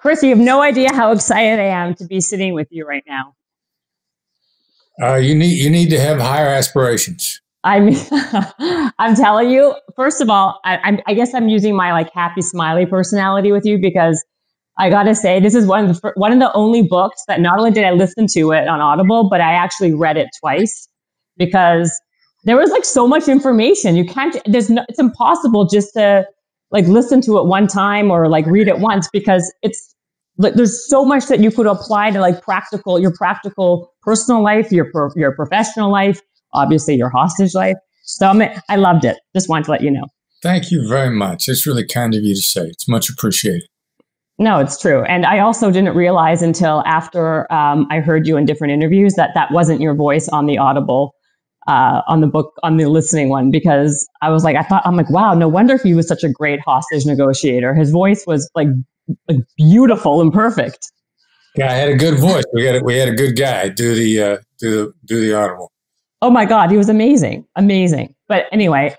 Chris, you have no idea how excited I am to be sitting with you right now. You need to have higher aspirations. I mean, I'm telling you, first of all, I guess I'm using my like happy, smiley personality with you because I got to say, this is one of the only books that not only did I listen to it on Audible, but I actually read it twice because there was like so much information. You can't, it's impossible just to like listen to it one time or like read it once because it's like, there's so much that you could apply to like your practical personal life, your professional life, obviously your hostage life. So I loved it. Just wanted to let you know. Thank you very much. It's really kind of you to say. It's much appreciated. No, it's true. And I also didn't realize until after I heard you in different interviews that wasn't your voice on the Audible, on the book, on the listening one, because I'm like, wow, no wonder he was such a great hostage negotiator. His voice was like beautiful and perfect. Yeah, I had a good voice. We had a good guy do the Audible. Oh my God, he was amazing. Amazing. But anyway,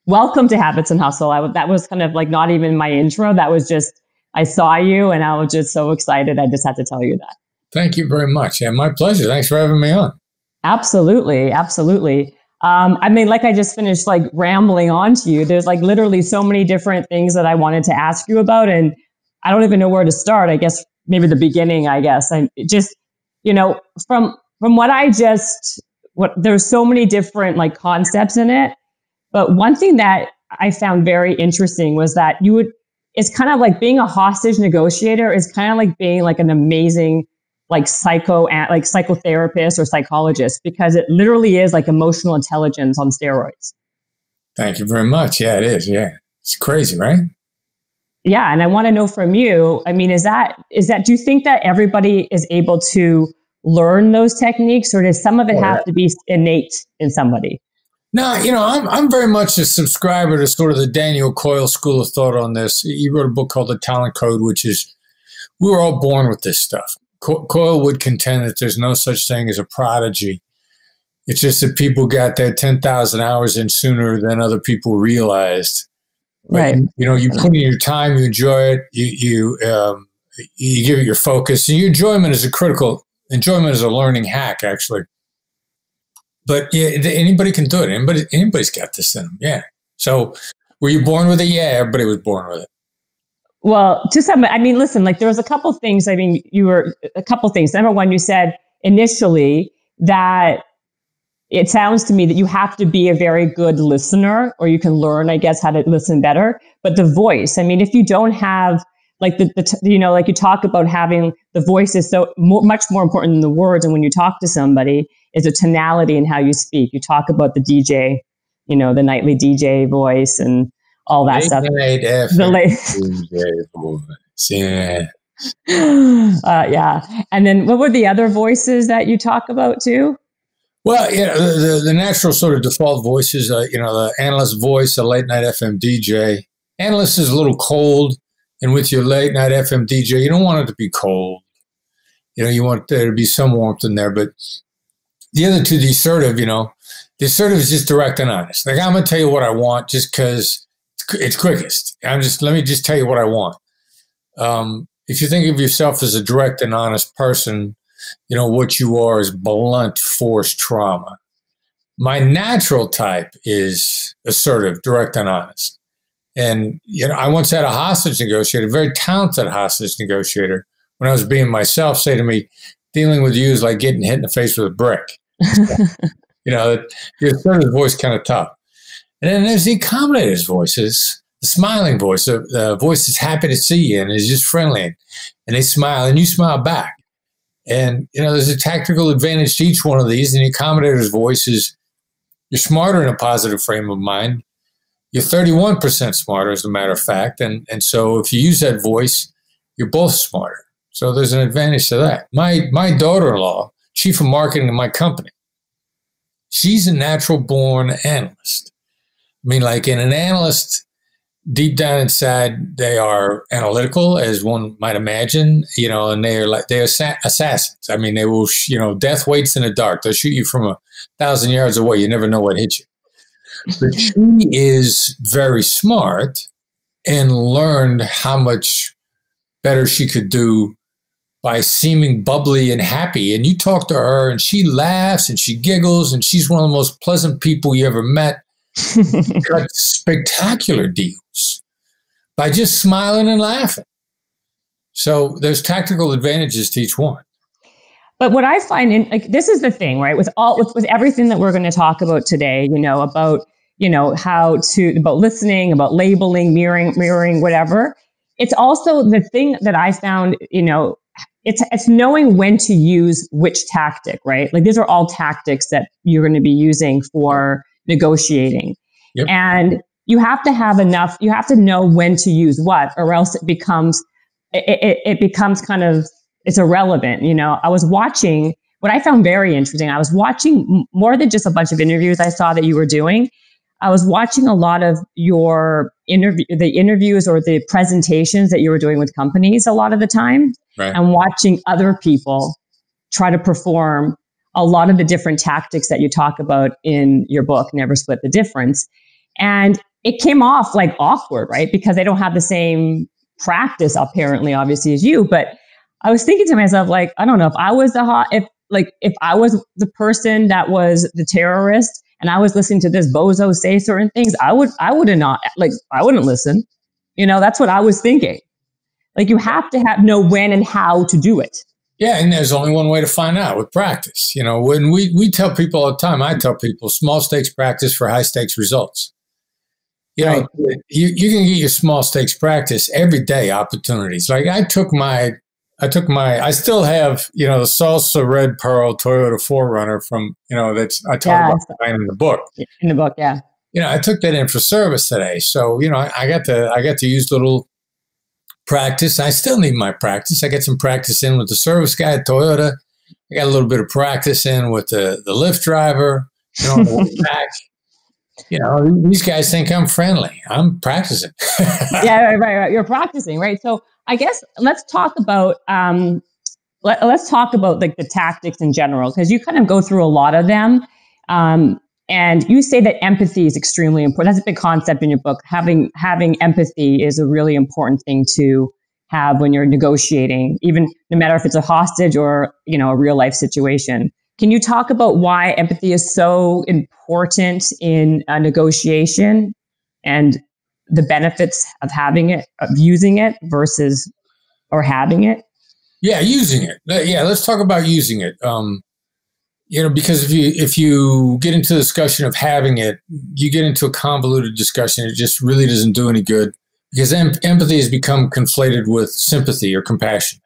welcome to Habits and Hustle. That was kind of like not even my intro. That was just, I saw you and I was just so excited. I just had to tell you that. Thank you very much. Yeah, my pleasure. Thanks for having me on. Absolutely. Absolutely. I mean, like I just finished like rambling on to you. There's like literally so many different things that I wanted to ask you about. And I don't even know where to start. I guess maybe the beginning, I guess. I just, from what there's so many different like concepts in it. But one thing that I found very interesting was that it's kind of like being a hostage negotiator is kind of like being like an amazing like psychotherapist or psychologist, because it literally is like emotional intelligence on steroids. Thank you very much. Yeah, it is. Yeah. It's crazy, right? Yeah. And I want to know from you, I mean, do you think that everybody is able to learn those techniques, or does some of it have to be innate in somebody? No, I'm very much a subscriber to sort of the Daniel Coyle school of thought on this. He wrote a book called The Talent Code, which is, we were all born with this stuff. Coyle would contend that there's no such thing as a prodigy. It's just that people got their 10,000 hours in sooner than other people realized. Right. But, you put in your time, you enjoy it, you give it your focus. And your enjoyment is a learning hack, actually. But yeah, anybody can do it. Anybody's got this in them. Yeah. So were you born with it? Yeah, everybody was born with it. Well, listen, like there was a couple things. I mean, a couple things. Number one, you said initially that it sounds to me that you have to be a very good listener, or you can learn, I guess, how to listen better. But the voice, I mean, if you don't have like like you talk about having the voice is so much more important than the words. And when you talk to somebody, is a tonality in how you speak. You talk about the DJ, the nightly DJ voice and all that stuff. DJ voice. Yeah. Yeah. And then what were the other voices that you talk about too? Well, the natural sort of default voices, the analyst voice, a late night FM DJ. Analyst is a little cold. And with your late night FM DJ, you don't want it to be cold. You want there to be some warmth in there. But the other two, the assertive is just direct and honest. Like, I'm going to tell you what I want just because it's quickest. Let me just tell you what I want. If you think of yourself as a direct and honest person, what you are is blunt force trauma. My natural type is assertive, direct and honest. And, I once had a hostage negotiator, a very talented hostage negotiator, when I was being myself, say to me, dealing with you is like getting hit in the face with a brick. Your assertive voice kind of tough. And then there's the accommodator's voices, the smiling voice, the voice that's happy to see you and is just friendly. And they smile and you smile back. And, there's a tactical advantage to each one of these. And the accommodator's voice is, you're smarter in a positive frame of mind. You're 31% smarter, as a matter of fact. And so if you use that voice, you're both smarter. So there's an advantage to that. My daughter-in-law, chief of marketing in my company, she's a natural born analyst. I mean, like in an analyst, deep down inside, they are analytical, as one might imagine, and they're assassins. I mean, they will, death waits in the dark. They'll shoot you from 1,000 yards away. You never know what hit you. But she is very smart and learned how much better she could do by seeming bubbly and happy. And you talk to her and she laughs and she giggles and she's one of the most pleasant people you ever met. Got spectacular deals by just smiling and laughing. So there's tactical advantages to each one. But what I find this is the thing, right? With everything that we're going to talk about today, about about listening, about labeling, mirroring, whatever. It's also the thing that I found, it's knowing when to use which tactic, right? Like these are all tactics that you're going to be using for negotiating. Yep. And you have to have enough, you have to know when to use what, or else it becomes kind of, it's irrelevant. I was watching, what I found very interesting, I was watching more than just a bunch of interviews I saw that you were doing. I was watching a lot of the interviews or the presentations that you were doing with companies a lot of the time, right, and watching other people try to perform a lot of the different tactics that you talk about in your book, Never Split the Difference. And it came off like awkward, right? Because they don't have the same practice apparently, obviously, as you. But I was thinking to myself, like, I don't know, if I was if I was the person that was the terrorist and I was listening to this bozo say certain things, I wouldn't listen. That's what I was thinking. Like, you have to know when and how to do it. Yeah, and there's only one way to find out, with practice. When we tell people all the time, I tell people, small stakes practice for high stakes results. Right. You can get your small stakes practice every day opportunities. Like I still have, the salsa red pearl Toyota 4Runner from, that's, I talk about in the book. In the book, yeah. I took that in for service today. So, I got to use little practice. I still need my practice. I get some practice in with the service guy at Toyota. I got a little bit of practice in with the Lyft driver, on the way back. These guys think I'm friendly. I'm practicing. Yeah, right. You're practicing, right? So I guess let's talk about let's talk about like the tactics in general, because you kind of go through a lot of them. And you say that empathy is extremely important. That's a big concept in your book. Having empathy is a really important thing to have when you're negotiating, even no matter if it's a hostage or, a real life situation. Can you talk about why empathy is so important in a negotiation and the benefits of having it, of using it versus or having it? Yeah, using it. Yeah, let's talk about using it. Because if you get into the discussion of having it, you get into a convoluted discussion. It just really doesn't do any good, because empathy has become conflated with sympathy or compassion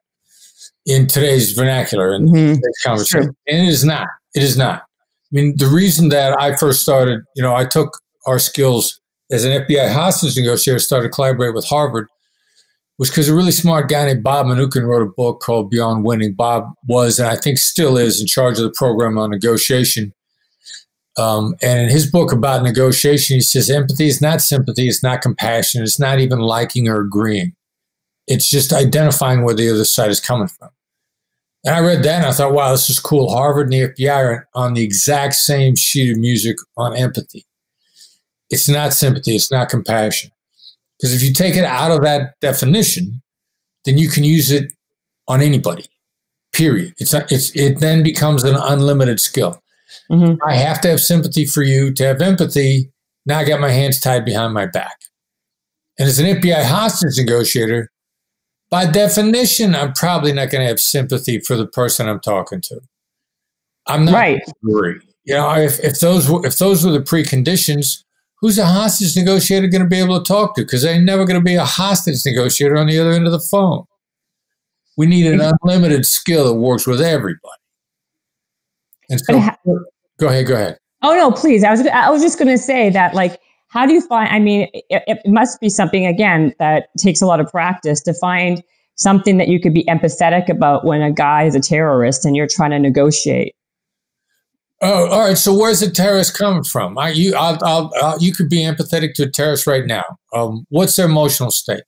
in today's vernacular and today's conversation. Sure. And it is not. It is not. I mean, the reason that I first started, I took our skills as an FBI hostage negotiator, started collaborating with Harvard, was because a really smart guy named Bob Mnookin wrote a book called Beyond Winning. Bob was, and I think still is, in charge of the program on negotiation. And in his book about negotiation, he says, empathy is not sympathy. It's not compassion. It's not even liking or agreeing. It's just identifying where the other side is coming from. And I read that and I thought, wow, this is cool. Harvard and the FBI are on the exact same sheet of music on empathy. It's not sympathy. It's not compassion. Because if you take it out of that definition, then you can use it on anybody, period. It then becomes an unlimited skill. Mm-hmm. I have to have sympathy for you to have empathy. Now I got my hands tied behind my back. And as an FBI hostage negotiator, by definition, I'm probably not going to have sympathy for the person I'm talking to. I'm not right. Agree. If those were the preconditions, who's a hostage negotiator going to be able to talk to? Because they're never going to be a hostage negotiator on the other end of the phone. We need an unlimited skill that works with everybody. And so, go ahead. Oh no, please. I was just going to say that, like, how do you find? I mean, it must be something again that takes a lot of practice to find something that you could be empathetic about when a guy is a terrorist and you're trying to negotiate. Oh, all right. So where's the terrorist coming from? You could be empathetic to a terrorist right now. What's their emotional state?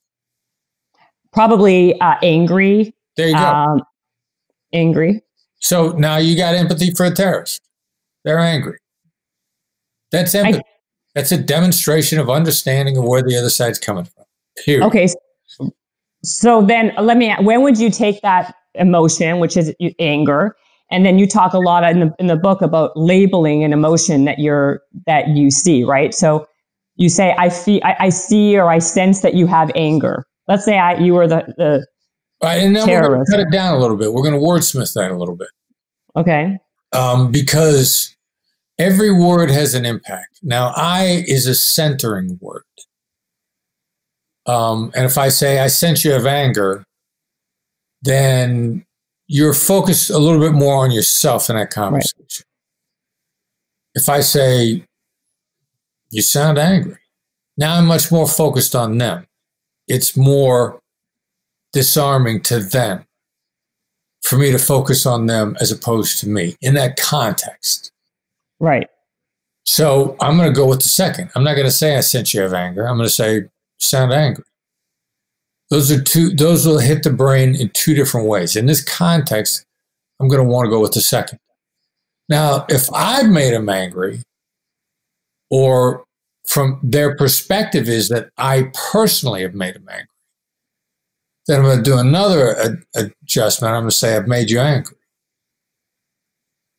Probably angry. There you go. Angry. So now you got empathy for a terrorist. They're angry. That's empathy. That's a demonstration of understanding of where the other side's coming from. Period. Okay. So then when would you take that emotion, which is anger, and then you talk a lot in the book about labeling an emotion that you see, right? So you say, I see or I sense that you have anger. Let's say you were the right, and then terrorist. We're going to cut it down a little bit. We're going to wordsmith that a little bit. Okay. Because every word has an impact. Now, I is a centering word. And if I say, I sense you have anger, then you're focused a little bit more on yourself in that conversation. Right. If I say, you sound angry, now I'm much more focused on them. It's more disarming to them for me to focus on them as opposed to me in that context. Right. So I'm going to go with the second. I'm not going to say I sense you have anger. I'm going to say you sound angry. Those will hit the brain in two different ways. In this context, I'm going to want to go with the second. Now, if I've made them angry, or from their perspective is that I personally have made them angry, then I'm going to do another adjustment. I'm going to say, I've made you angry.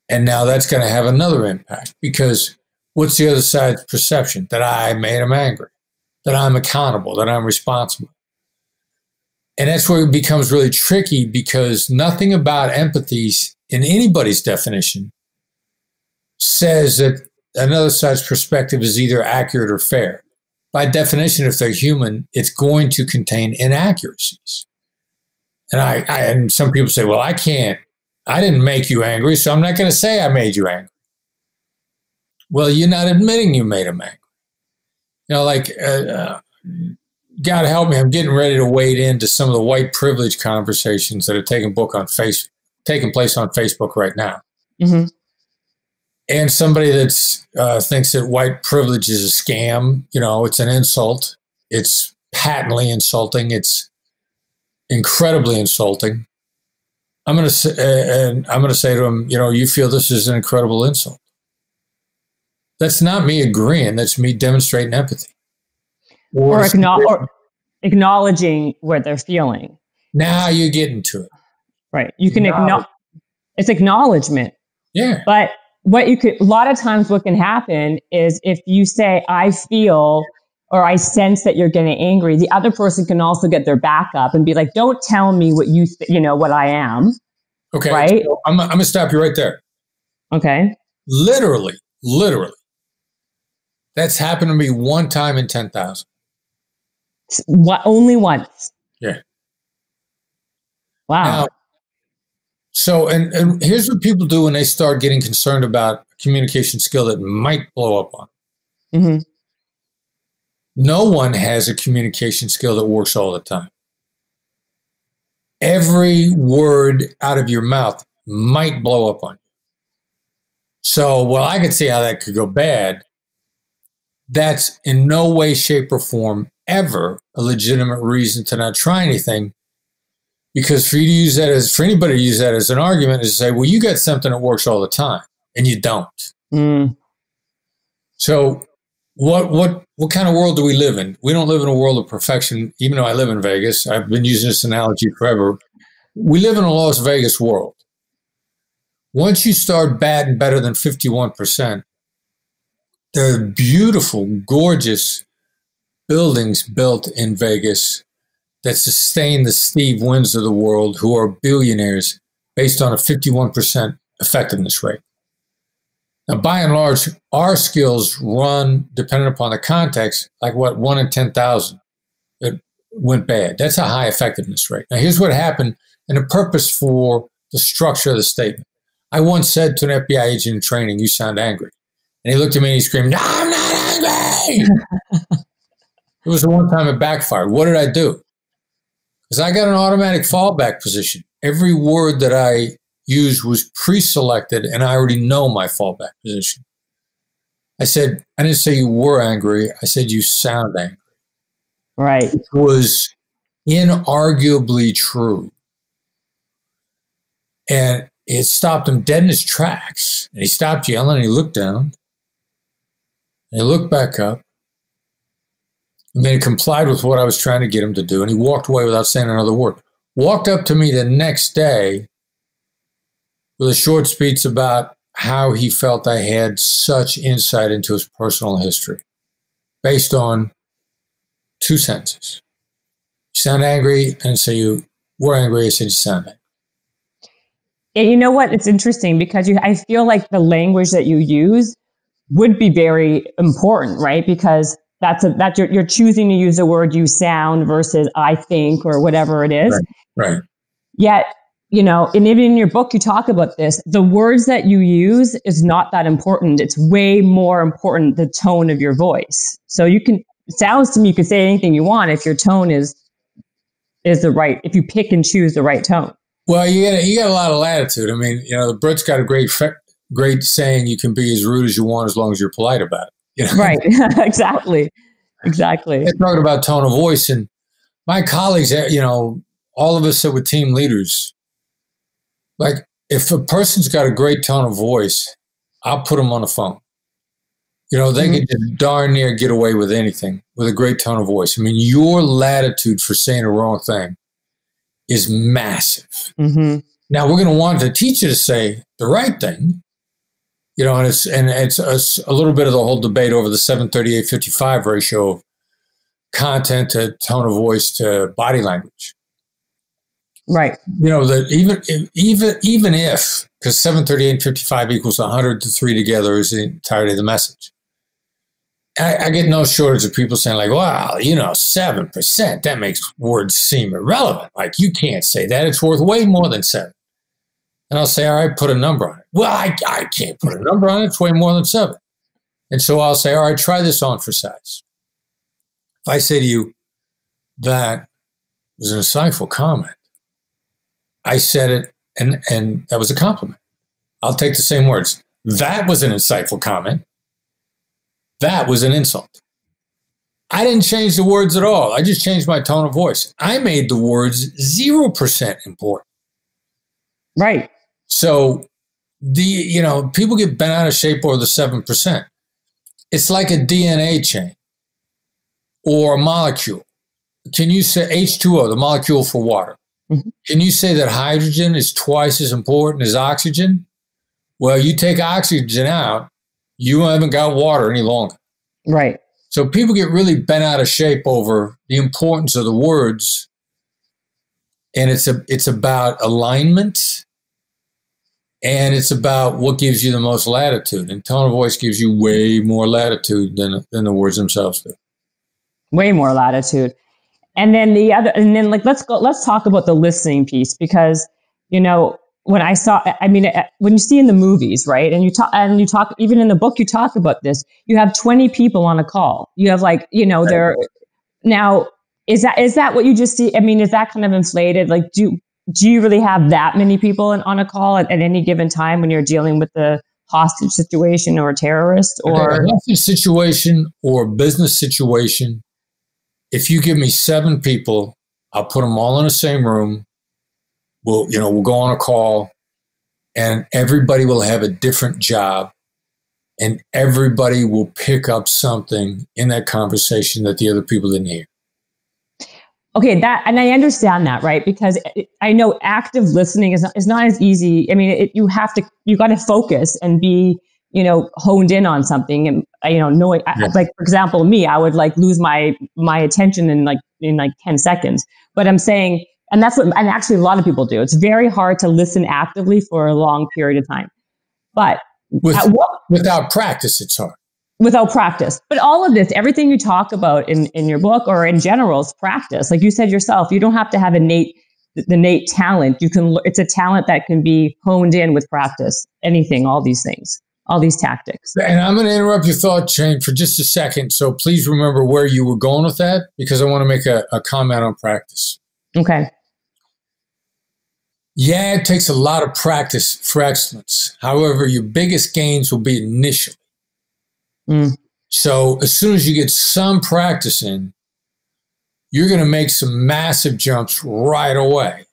And now that's going to have another impact, because what's the other side's perception? That I made them angry, that I'm accountable, that I'm responsible. And that's where it becomes really tricky, because nothing about empathy in anybody's definition says that another side's perspective is either accurate or fair. By definition, if they're human, it's going to contain inaccuracies. And and some people say, well, I didn't make you angry, so I'm not going to say I made you angry. Well, you're not admitting you made them angry. You know, like, God help me, I'm getting ready to wade into some of the white privilege conversations that are taking place on Facebook right now. Mm-hmm. And somebody that's thinks that white privilege is a scam, you know, it's an insult. It's patently insulting. It's incredibly insulting. I'm going to say to them, you know, you feel this is an incredible insult. That's not me agreeing. That's me demonstrating empathy. Or acknowledging what they're feeling. Now you're getting to it. Right. You can acknowledge. It's acknowledgement. Yeah. But a lot of times what can happen is if you say, I feel, or I sense that you're getting angry, the other person can also get their back up and be like, don't tell me what what I am. Okay. Right. So I'm going to stop you right there. Okay. Literally. That's happened to me one time in 10,000. What? Only once? Yeah. Wow. Now, so, and here's what people do when they start getting concerned about a communication skill that might blow up on. Mm-hmm. No one has a communication skill that works all the time. Every word out of your mouth might blow up on you. So, well, I could see how that could go bad. That's in no way, shape, or form ever a legitimate reason to not try anything. Because for anybody to use that as an argument is to say, well, you got something that works all the time, and you don't. Mm. So what kind of world do we live in? We don't live in a world of perfection, even though I live in Vegas. I've been using this analogy forever. We live in a Las Vegas world. Once you start batting better than 51%, there are beautiful, gorgeous buildings built in Vegas that sustain the Steve Winns of the world, who are billionaires based on a 51% effectiveness rate. Now, by and large, our skills run, depending upon the context, like 1 in 10,000 that went bad. That's a high effectiveness rate. Now, here's what happened and the purpose for the structure of the statement. I once said to an FBI agent in training, you sound angry. And he looked at me and he screamed, no, I'm not angry. It was the one time it backfired. What did I do? Because I got an automatic fallback position. Every word that I used was pre-selected, and I already know my fallback position. I didn't say you were angry. I said you sound angry. Right. It was inarguably true. And it stopped him dead in his tracks. And he stopped yelling, and he looked down. And he looked back up. And then he complied with what I was trying to get him to do, and he walked away without saying another word. Walked up to me the next day with a short speech about how he felt I had such insight into his personal history based on 2 sentences. You sound angry, and so you were angry, I said you sound angry. And you know what? It's interesting because I feel like the language that you use would be very important, right? Because you're choosing to use the word you sound versus I think or whatever it is. Right. Yet, and even in your book, you talk about this. The words that you use is not that important. It's way more important the tone of your voice. So it sounds to me you can say anything you want if your tone is the right, if you pick and choose the right tone. Well, you got a lot of latitude. I mean, the Brits got a great saying, you can be as rude as you want as long as you're polite about it. Right. Exactly. They're talking about tone of voice, and my colleagues, all of us that were team leaders, like if a person's got a great tone of voice, I'll put them on the phone. They can just darn near get away with anything with a great tone of voice. I mean, your latitude for saying the wrong thing is massive. Mm-hmm. Now we're going to want to teach you to say the right thing, and it's a little bit of the whole debate over the 7:38:55 ratio of content to tone of voice to body language. Right. That even if, because 7:38 and 55 equals 100 to 3 together is the entirety of the message. I get no shortage of people saying like, wow, 7%, that makes words seem irrelevant. Like you can't say that. It's worth way more than 7. And I'll say, all right, put a number on it. Well, I can't put a number on it. It's way more than 7. And so I'll say, all right, try this on for size. If I say to you, that was an insightful comment, I said it, and that was a compliment. I'll take the same words. That was an insightful comment. That was an insult. I didn't change the words at all. I just changed my tone of voice. I made the words 0% important. Right. So people get bent out of shape over the 7%. It's like a DNA chain or a molecule. Can you say H2O, the molecule for water? Mm-hmm. Can you say that hydrogen is twice as important as oxygen? Well, you take oxygen out, you haven't got water any longer. Right. So people get really bent out of shape over the importance of the words. And it's about alignment, and it's about what gives you the most latitude. And tone of voice gives you way more latitude than the words themselves do. Way more latitude. And then let's talk about the listening piece, because, when you see in the movies, right? And you talk, even in the book, you talk about this, you have 20 people on a call. You have now, is that what you just see? I mean, is that kind of inflated? Like, do you really have that many people on a call at any given time when you're dealing with the hostage situation or a terrorist or a hostage situation or a business situation? If you give me 7 people, I'll put them all in the same room. We'll go on a call, and everybody will have a different job, and everybody will pick up something in that conversation that the other people didn't hear. Okay, and I understand that, right? Because I know active listening is not as easy. I mean, you got to focus and be, honed in on something, and knowing, like for example, me, I would lose my attention in 10 seconds. But I'm saying, and actually a lot of people do. It's very hard to listen actively for a long period of time. But without practice, it's hard. Without practice. But all of this, everything you talk about in your book or in general is practice. Like you said yourself, you don't have to have the innate talent. It's a talent that can be honed in with practice. Anything, all these things, all these tactics. And I'm going to interrupt your thought chain for just a second. So please remember where you were going with that, because I want to make a comment on practice. Okay. Yeah, it takes a lot of practice for excellence. However, your biggest gains will be initially. So as soon as you get some practice in, you're going to make some massive jumps right away.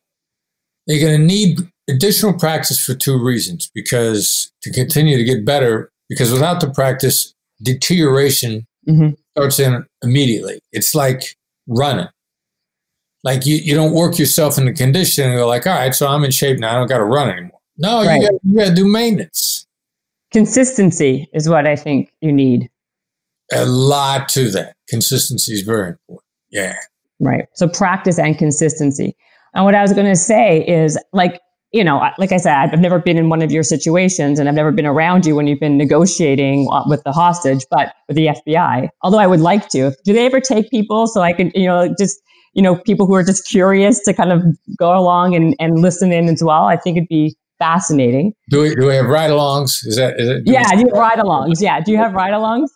You're going to need additional practice for 2 reasons, because to continue to get better, because without the practice, deterioration Mm-hmm. Starts in immediately. It's like running. Like you don't work yourself into condition and go like, all right, so I'm in shape now. I don't got to run anymore. No, Right. you got to do maintenance. Consistency is what I think you need. A lot to that. Consistency is very important. Yeah. Right. So practice and consistency. And what I was going to say is like, you know, like I said, I've never been in one of your situations and I've never been around you when you've been negotiating with the hostage, but with the FBI, although I would like to. Do they ever take people so I can, you know, just, you know, people who are just curious to kind of go along and listen in as well? I think it'd be fascinating. Do we have ride-alongs? Is that yeah, do you have ride-alongs? Yeah, do you have ride-alongs?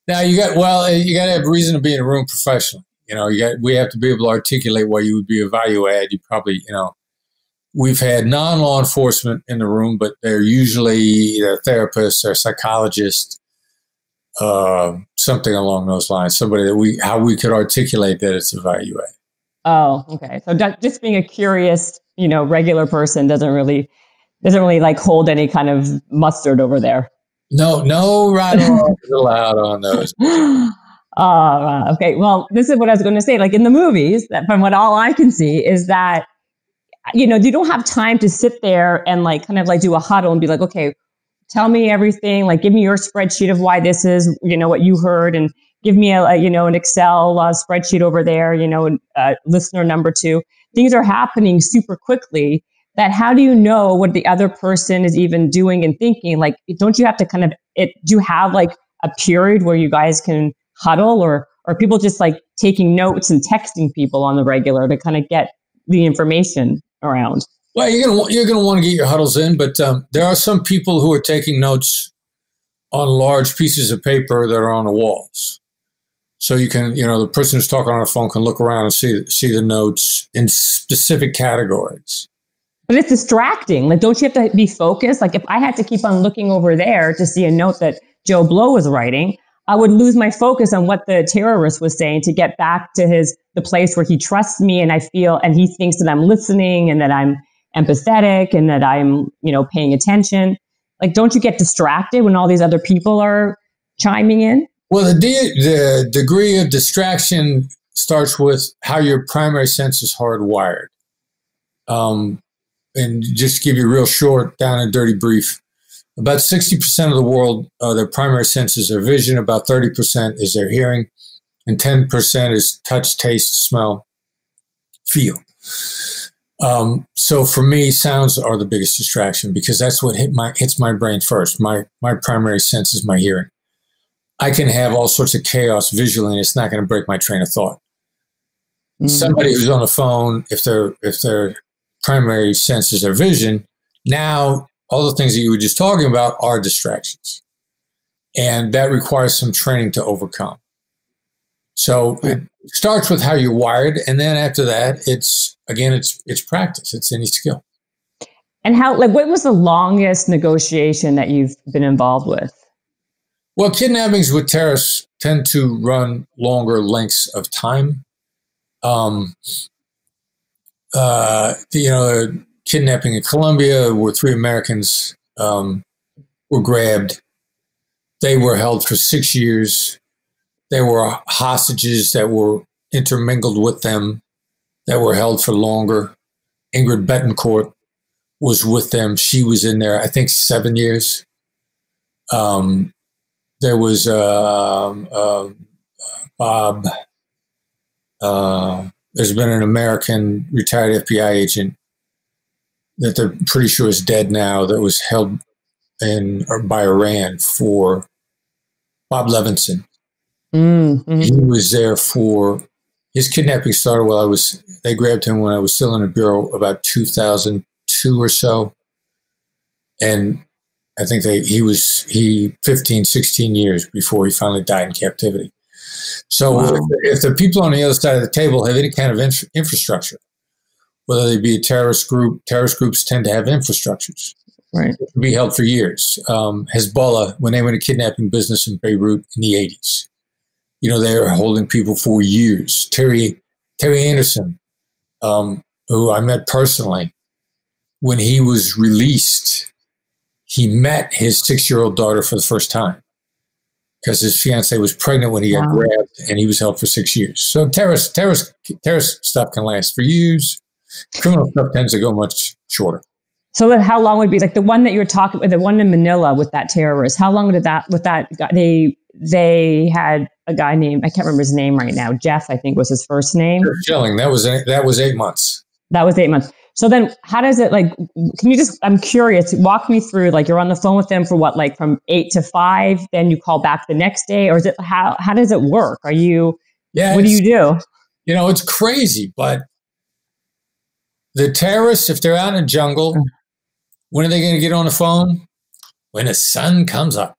Now you got to have reason to be in a room professionally. You know, we have to be able to articulate why you would be a value add. You probably, you know, we've had non-law enforcement in the room, but they're usually either therapists or psychologists, something along those lines. Somebody that how we could articulate that it's a value add. Oh, okay. So just being a curious, you know, regular person doesn't really like hold any kind of mustard over there. No ride-alongs allowed on those. Okay. Well, this is what I was going to say. Like in the movies, that from what all I can see is that, you know, you don't have time to sit there and like kind of like do a huddle and be like, okay, tell me everything. Like, give me your spreadsheet of why this is, you know, what you heard, and give me you know, an Excel spreadsheet over there, you know, listener number 2. Things are happening super quickly. That how do you know what the other person is even doing and thinking? Like, don't you have to kind of do you have like a period where you guys can huddle, or are people just like taking notes and texting people on the regular to kind of get the information around? Well, you're gonna want to get your huddles in, but there are some people who are taking notes on large pieces of paper that are on the walls. So you can, you know, the person who's talking on the phone can look around and see the notes in specific categories. But it's distracting. Like, don't you have to be focused? Like, if I had to keep on looking over there to see a note that Joe Blow was writing, I would lose my focus on what the terrorist was saying to get back to the place where he trusts me and I feel, and he thinks that I'm listening and that I'm empathetic and that I'm, you know, paying attention. Like, don't you get distracted when all these other people are chiming in? Well, the degree of distraction starts with how your primary sense is hardwired. And just to give you a real short, down and dirty brief, about 60% of the world, their primary senses are vision, about 30% is their hearing, and 10% is touch, taste, smell, feel. So for me, sounds are the biggest distraction because that's what hits my brain first. My primary sense is my hearing. I can have all sorts of chaos visually, and it's not going to break my train of thought. Mm-hmm. Somebody who's on the phone, if their primary senses are vision, now all the things that you were just talking about are distractions. And that requires some training to overcome. So it starts with how you're wired. And then after that, it's practice. It's any skill. And what was the longest negotiation that you've been involved with? Well, kidnappings with terrorists tend to run longer lengths of time. You know, kidnapping in Colombia where 3 Americans were grabbed. They were held for 6 years. There were hostages that were intermingled with them that were held for longer. Ingrid Betancourt was with them. She was in there, I think, 7 years. There was Bob. There's been an American retired FBI agent that they're pretty sure is dead now that was held by Iran for Bob Levinson. Mm-hmm. He was there for his kidnapping started they grabbed him when I was still in the Bureau about 2002 or so. And I think he 15, 16 years before he finally died in captivity. So wow. If the people on the other side of the table have any kind of infrastructure, whether they be a terrorist groups tend to have infrastructures. Right. It can be held for years. Hezbollah, when they went into kidnapping business in Beirut in the 80s, you know, they were holding people for years. Terry Anderson, who I met personally, when he was released, he met his 6-year-old daughter for the first time. because his fiancée was pregnant when he got grabbed, and he was held for 6 years. So terrorist stuff can last for years. Criminal stuff tends to go much shorter. So then how long would be like the one that you were talking about, the one in Manila with that terrorist? How long did that with that guy? They had a guy named, I can't remember his name right now. Jeff, I think was his first name. Chilling. That was 8 months. That was 8 months. So then how does it like, can you just, I'm curious, walk me through, like you're on the phone with them for what, like from 8 to 5, then you call back the next day, or is it, how does it work? What do you do? You know, it's crazy, but the terrorists, if they're out in the jungle, when are they going to get on the phone? When the sun comes up.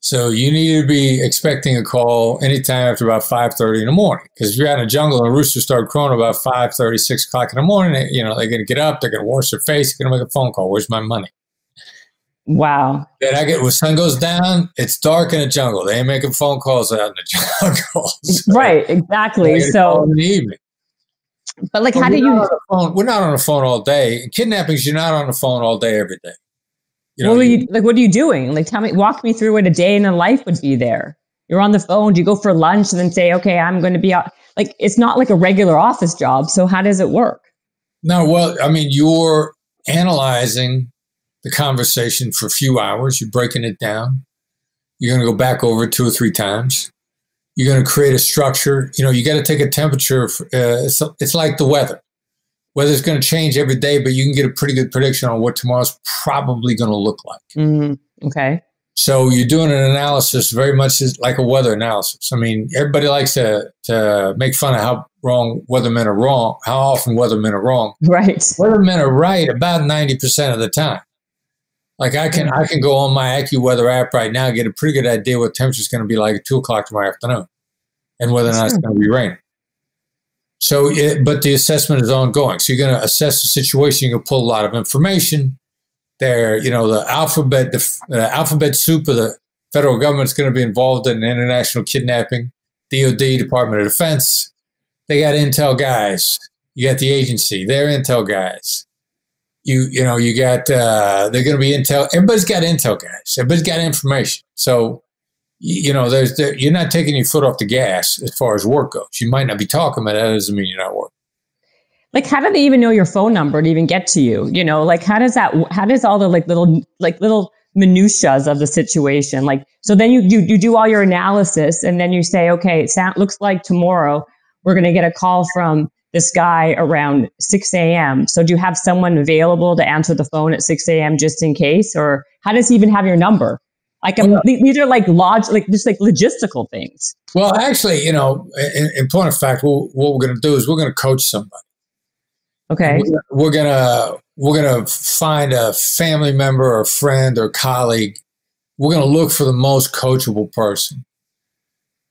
So you need to be expecting a call anytime after about 5:30 in the morning. Because if you're out in the jungle and the roosters start crowing about 5:30, 6 o'clock in the morning, they're going to get up, they're going to wash their face, they're going to make a phone call. Where's my money? Wow. Then when the sun goes down, it's dark in the jungle. They ain't making phone calls out in the jungle. So right, exactly. So in the evening. But like, how do you? We're not on the phone all day. In kidnappings, you're not on the phone all day, every day. What are you doing? Like, walk me through what a day in a life would be there. You're on the phone. Do you go for lunch and then say, okay, I'm going to be out? Like, it's not like a regular office job. So how does it work? No, well, I mean, you're analyzing the conversation for a few hours. You're breaking it down. You're going to go back over it 2 or 3 times. You're going to create a structure. You know, you got to take a temperature. It's like the weather. Weather's going to change every day, but you can get a pretty good prediction on what tomorrow's probably going to look like. Mm-hmm. Okay. So you're doing an analysis very much like a weather analysis. I mean, everybody likes to make fun of how wrong weathermen are wrong, how often weathermen are wrong. Right. Weathermen are right about 90% of the time. Like I can go on my AccuWeather app right now and get a pretty good idea what temperature is going to be like at 2 o'clock tomorrow afternoon and whether or not it's going to be raining. So, but the assessment is ongoing. So you're going to assess the situation. You're going to pull a lot of information. There, the alphabet soup of the federal government is going to be involved in international kidnapping. DOD, Department of Defense, they got intel guys. You got the agency, they're intel guys. You got they're going to be intel. Everybody's got intel guys. Everybody's got information. So you're not taking your foot off the gas as far as work goes. You might not be talking, but that doesn't mean you're not working. Like, how do they even know your phone number to even get to you? Like, how does all the little minutiae of the situation? Like, so then you do all your analysis and then you say, okay, looks like tomorrow we're going to get a call from this guy around 6 a.m. So do you have someone available to answer the phone at 6 a.m. just in case? Or how does he even have your number? Like, these are like logistical things. Well, actually, in point of fact, what we're going to do is we're going to coach somebody. Okay. We're gonna find a family member or a friend or colleague. We're gonna look for the most coachable person,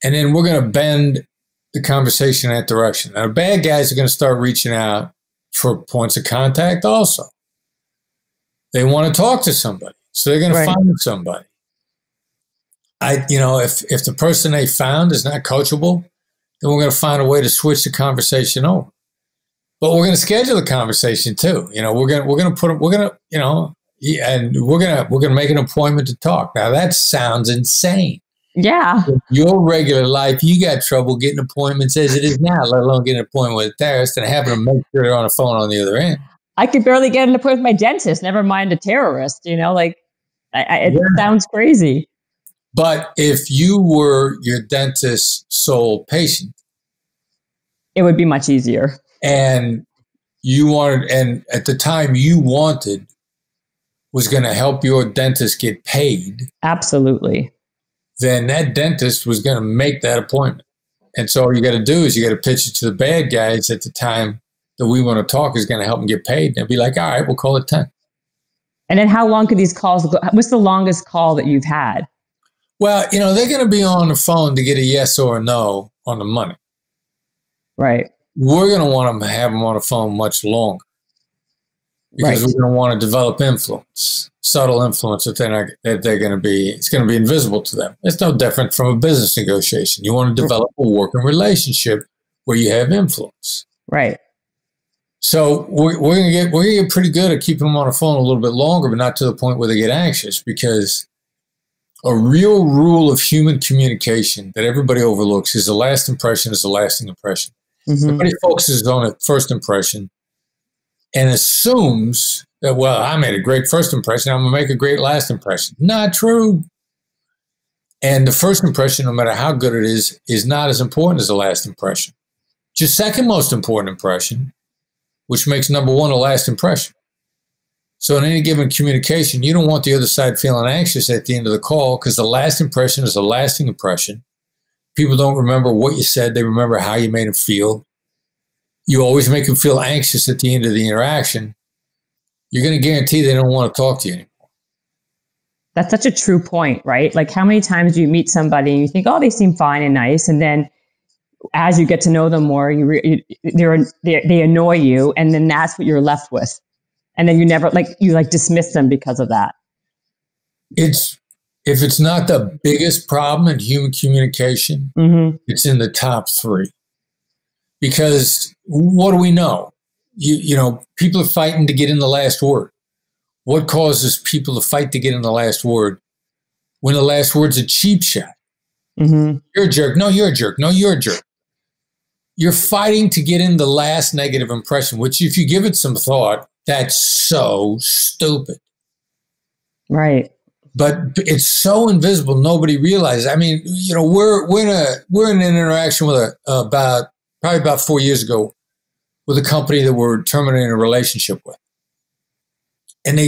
and then we're gonna bend the conversation in that direction. Now, the bad guys are gonna start reaching out for points of contact. Also, they want to talk to somebody, so they're gonna find somebody. If the person they found is not coachable, then we're gonna find a way to switch the conversation over. But we're going to schedule the conversation too. We're going to make an appointment to talk. Now that sounds insane. Yeah. In your regular life, you got trouble getting appointments as it is now, let alone getting an appointment with a terrorist and having to make sure they're on the phone on the other end. I could barely get an appointment with my dentist, never mind a terrorist, it sounds crazy. But if you were your dentist's sole patient, it would be much easier. And at the time you wanted was going to help your dentist get paid. Absolutely. Then that dentist was going to make that appointment. And so all you got to do is you got to pitch it to the bad guys at the time that we want to talk is going to help them get paid. And they'll be like, all right, we'll call it 10. And then how long could these calls go? What's the longest call that you've had? Well, they're going to be on the phone to get a yes or a no on the money. Right. We're going to want to have them on the phone much longer because we're going to want to develop influence, subtle influence it's going to be invisible to them. It's no different from a business negotiation. You want to develop a working relationship where you have influence. Right. So we're going to get pretty good at keeping them on the phone a little bit longer, but not to the point where they get anxious because A real rule of human communication that everybody overlooks is the last impression is the lasting impression. Everybody focuses on a first impression and assumes that, well, I made a great first impression, I'm going to make a great last impression. Not true. And the first impression, no matter how good it is not as important as the last impression. It's your second most important impression, which makes number one a last impression. So in any given communication, you don't want the other side feeling anxious at the end of the call, because the last impression is a lasting impression. People don't remember what you said. They remember how you made them feel. You always make them feel anxious at the end of the interaction. You're going to guarantee they don't want to talk to you anymore. That's such a true point, right? Like, how many times do you meet somebody and you think, oh, they seem fine and nice, and then as you get to know them more, they annoy you, and then that's what you're left with, and then you dismiss them because of that. If it's not the biggest problem in human communication, it's in the top three. Because what do we know? You know, people are fighting to get in the last word. What causes people to fight to get in the last word? When the last word's a cheap shot. You're a jerk. No, you're a jerk. No, you're a jerk. You're fighting to get in the last negative impression, which if you give it some thought, that's so stupid. Right. But it's so invisible, nobody realizes. I mean, you know, we're in an interaction with probably about 4 years ago with a company that we're terminating a relationship with. And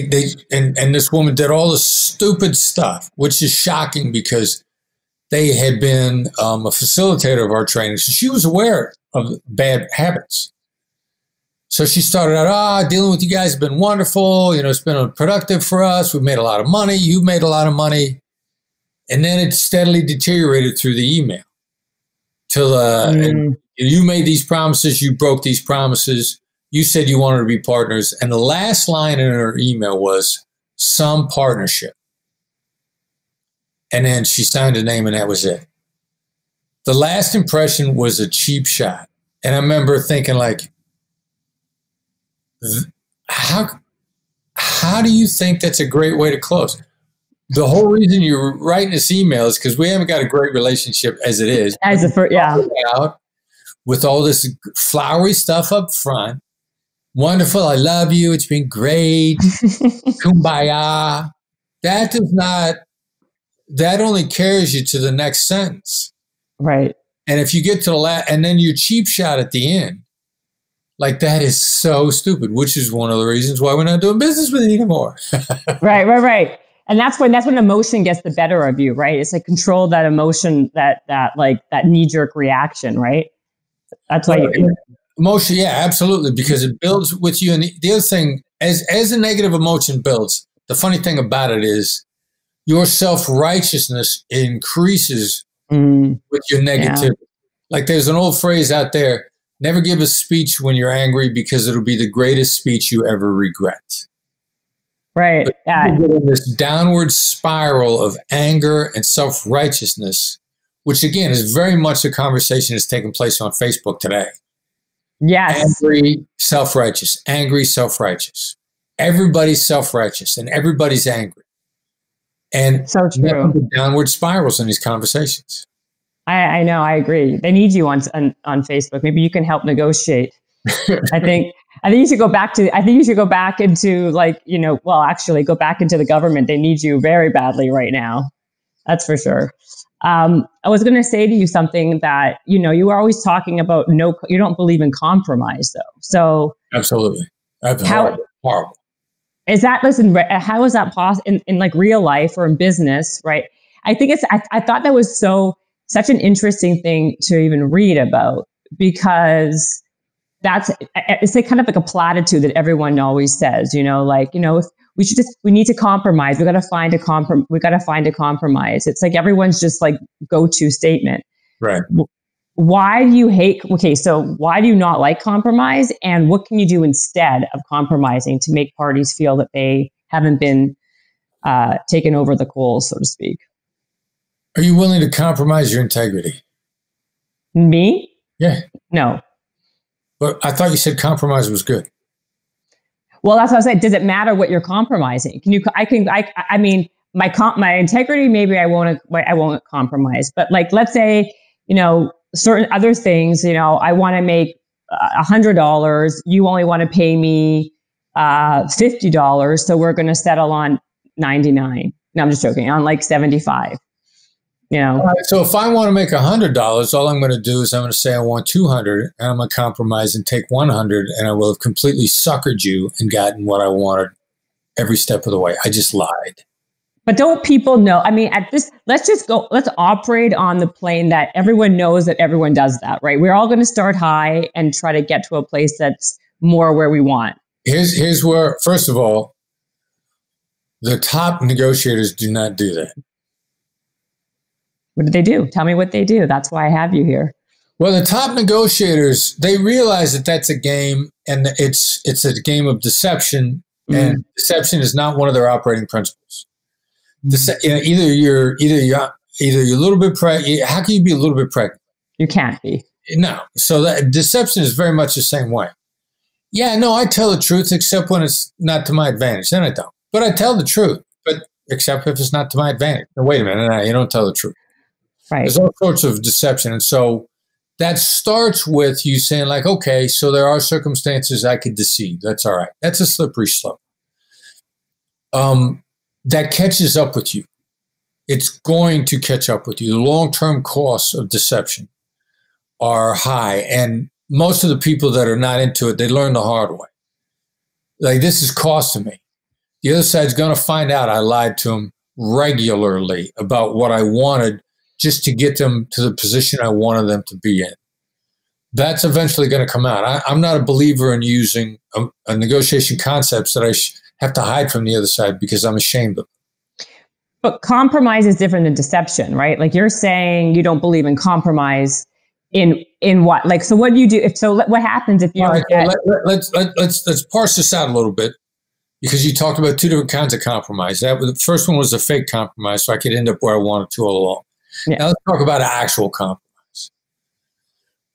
and this woman did all this stupid stuff, which is shocking because they had been a facilitator of our training. So she was aware of bad habits. So she started out, dealing with you guys has been wonderful. You know, it's been productive for us. We've made a lot of money. You've made a lot of money. And then it steadily deteriorated through the email. Till and you made these promises. You broke these promises. You said you wanted to be partners. And the last line in her email was some partnership. And then she signed a name and that was it. The last impression was a cheap shot. And I remember thinking, like, how do you think that's a great way to close? The whole reason you're writing this email is because we haven't got a great relationship as it is. Out with all this flowery stuff up front. Wonderful. I love you. It's been great. Kumbaya. That only carries you to the next sentence. Right. And if you get to the last, and then your cheap shot at the end, like, that is so stupid, which is one of the reasons why we're not doing business with you anymore. Right. And that's when emotion gets the better of you, right? It's like control that emotion, that knee-jerk reaction, right? That's why emotion, yeah, absolutely, because it builds with you. And the other thing, as a negative emotion builds, the funny thing about it is your self-righteousness increases with your negativity. Yeah. Like, there's an old phrase out there, never give a speech when you're angry because it'll be the greatest speech you ever regret. Right. But yeah. You get in this downward spiral of anger and self-righteousness, which again is very much a conversation that's taking place on Facebook today. Yes. Angry, self-righteous, angry, self-righteous. Everybody's self-righteous and everybody's angry. And so true. Downward spirals in these conversations. I know. I agree. They need you on Facebook. Maybe you can help negotiate. I think you should go back to. I think you should go back into go back into the government. They need you very badly right now. That's for sure. I was going to say to you something that you were always talking about. You don't believe in compromise, though. So absolutely, horrible. Is that how is that possible in like real life or in business? Right. I think I thought that was such an interesting thing to even read about, because it's like kind of like a platitude that everyone always says, we need to compromise. We got to find a compromise. It's like everyone's just like go-to statement. Right. Why do you so why do you not like compromise? And what can you do instead of compromising to make parties feel that they haven't been taken over the coals, so to speak? Are you willing to compromise your integrity? Me? Yeah. No. But I thought you said compromise was good. Well, that's what I said. Does it matter what you're compromising? I mean, my integrity, maybe I won't compromise. But like, let's say, certain other things, I want to make $100. You only want to pay me $50. So we're going to settle on 99. No, I'm just joking. On like 75. So if I want to make $100, all I'm going to do is I'm going to say I want 200, and I'm going to compromise and take 100, and I will have completely suckered you and gotten what I wanted every step of the way. I just lied. But don't people know? I mean, let's operate on the plane that everyone knows that everyone does that, right? We're all going to start high and try to get to a place that's more where we want. Here's where, first of all, the top negotiators do not do that. What do they do? Tell me what they do. That's why I have you here. Well, the top negotiators, they realize that that's a game, and it's a game of deception, and deception is not one of their operating principles. Either you're a little bit pregnant. How can you be a little bit pregnant? You can't be. No. So that deception is very much the same way. Yeah, no, I tell the truth, except when it's not to my advantage. Then I don't. But I tell the truth, but except if it's not to my advantage. No, wait a minute, no, you don't tell the truth. Right. There's all sorts of deception. And so that starts with you saying like, okay, so there are circumstances I could deceive. That's all right. That's a slippery slope. That catches up with you. It's going to catch up with you. The long-term costs of deception are high. And most of the people that are not into it, they learn the hard way. Like, this is costing me. The other side's going to find out I lied to them regularly about what I wanted just to get them to the position I wanted them to be in. That's eventually going to come out. I'm not a believer in using a negotiation concepts that I have to hide from the other side because I'm ashamed of them. But compromise is different than deception, right? Like, you're saying you don't believe in compromise in what? Like, so what do you do? What happens if you don't get... Let's parse this out a little bit, because you talked about two different kinds of compromise. The first one was a fake compromise, so I could end up where I wanted to all along. Yeah. Now let's talk about actual compromise.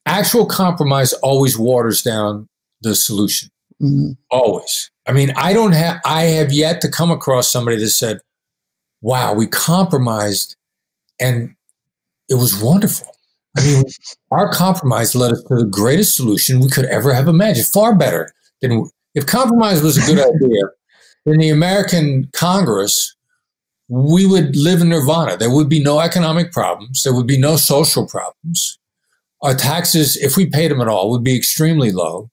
Actual compromise always waters down the solution. Always. I mean, I have yet to come across somebody that said, wow, we compromised and it was wonderful. I mean, our compromise led us to the greatest solution we could ever have imagined. Far better than if compromise was a good idea. In the American Congress, we would live in nirvana. There would be no economic problems. There would be no social problems. Our taxes, if we paid them at all, would be extremely low,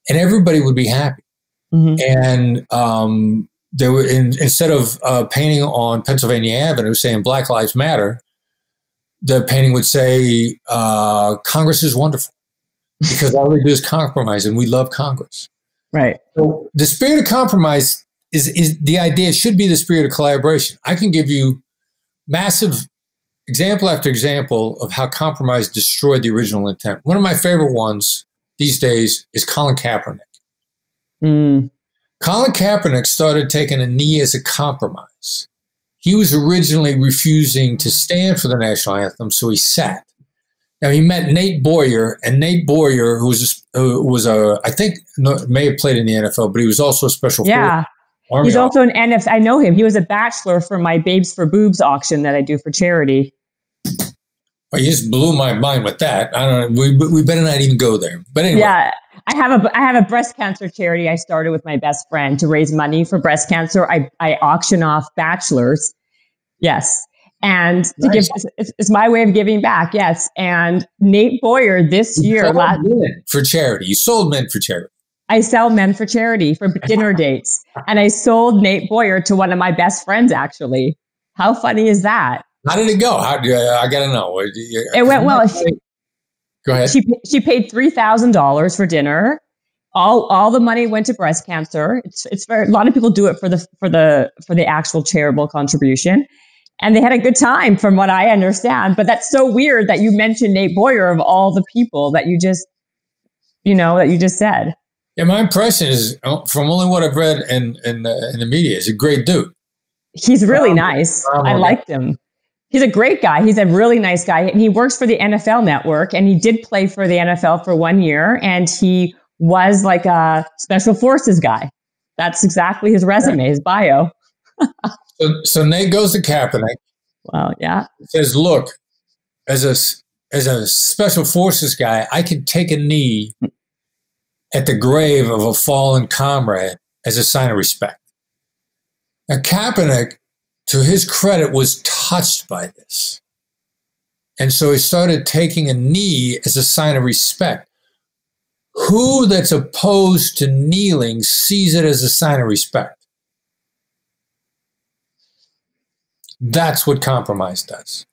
and everybody would be happy. And there were, instead of painting on Pennsylvania Avenue saying Black Lives Matter, the painting would say Congress is wonderful, because all they do is compromise, and we love Congress. Right. So the spirit of compromise is the idea. It should be the spirit of collaboration. I can give you massive example after example of how compromise destroyed the original intent. One of my favorite ones these days is Colin Kaepernick. Colin Kaepernick started taking a knee as a compromise. He was originally refusing to stand for the national anthem, so he sat. Now, he met Nate Boyer, and Nate Boyer, who was I think may have played in the NFL, but he was also a special forces Army He's also an NFL. I know him. He was a bachelor for my Babes for Boobs auction that I do for charity. Well, you just blew my mind with that. I don't know. We better not even go there. But anyway. Yeah, I have a breast cancer charity I started with my best friend to raise money for breast cancer. I auction off bachelors. Yes. And to give, it's my way of giving back. Yes. And Nate Boyer this year. For charity. You sold men for charity. I sell men for charity for dinner dates. And I sold Nate Boyer to one of my best friends, actually. How funny is that? How did it go? I got to know. It went well. Go ahead. She paid $3,000 for dinner. All the money went to breast cancer. It's very, a lot of people do it for the actual charitable contribution. And they had a good time, from what I understand. But that's so weird that you mentioned Nate Boyer of all the people that you just said. Yeah, my impression is, from only what I've read in the media, is a great dude. He's really nice. I liked him. He's a great guy. He's a really nice guy. And he works for the NFL Network. And he did play for the NFL for 1 year. And he was like a special forces guy. That's exactly his resume, his bio. So Nate goes to Kaepernick. Well, yeah. Says, look, as a special forces guy, I can take a knee at the grave of a fallen comrade as a sign of respect. Now, Kaepernick, to his credit, was touched by this. And so he started taking a knee as a sign of respect. Who that's opposed to kneeling sees it as a sign of respect? That's what compromise does.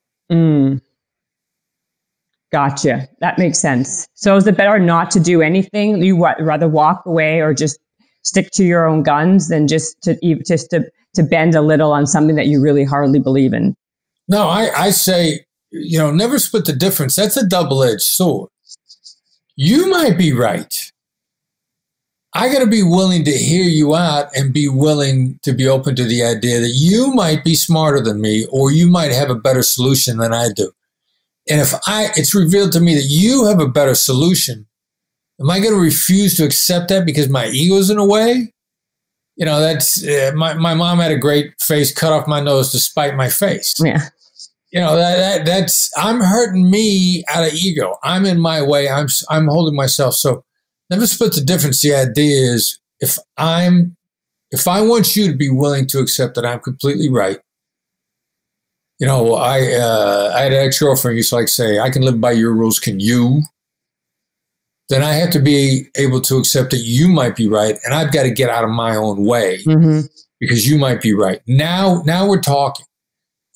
Gotcha. That makes sense. So is it better not to do anything? You rather walk away or just stick to your own guns than just to bend a little on something that you really hardly believe in? No, I say, never split the difference. That's a double-edged sword. You might be right. I got to be willing to hear you out and be willing to be open to the idea that you might be smarter than me, or you might have a better solution than I do. And if it's revealed to me that you have a better solution, am I going to refuse to accept that because my ego's in the way? That's my mom had a great face cut off my nose to spite my face. Yeah. That's I'm hurting me out of ego. I'm in my way. I'm holding myself. So never split the difference. The idea is if I want you to be willing to accept that I'm completely right. I had an ex-girlfriend used to like say, I can live by your rules. Can you? Then I have to be able to accept that you might be right. And I've got to get out of my own way because you might be right. Now we're talking.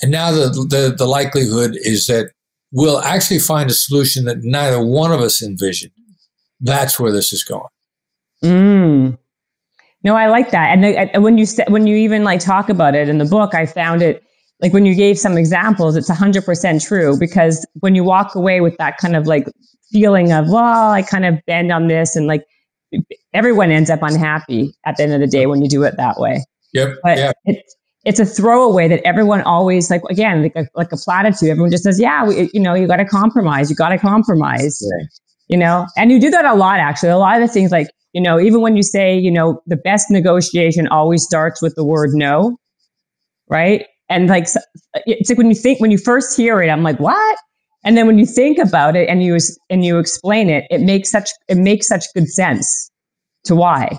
And now the likelihood is that we'll actually find a solution that neither one of us envisioned. That's where this is going. No, I like that. And when you even like talk about it in the book, I found it like when you gave some examples, it's 100% true, because when you walk away with that kind of like feeling of, well, I kind of bend on this, and like everyone ends up unhappy at the end of the day when you do it that way. Yep. But it's a throwaway that everyone always like a platitude. Everyone just says, yeah, you got to compromise. You got to compromise. Yeah. And you do that a lot, actually. A lot of the things like, even when you say, the best negotiation always starts with the word no. Right. And like, it's like when you first hear it, I'm like, what? And then when you think about it and you explain it, it makes such good sense to why.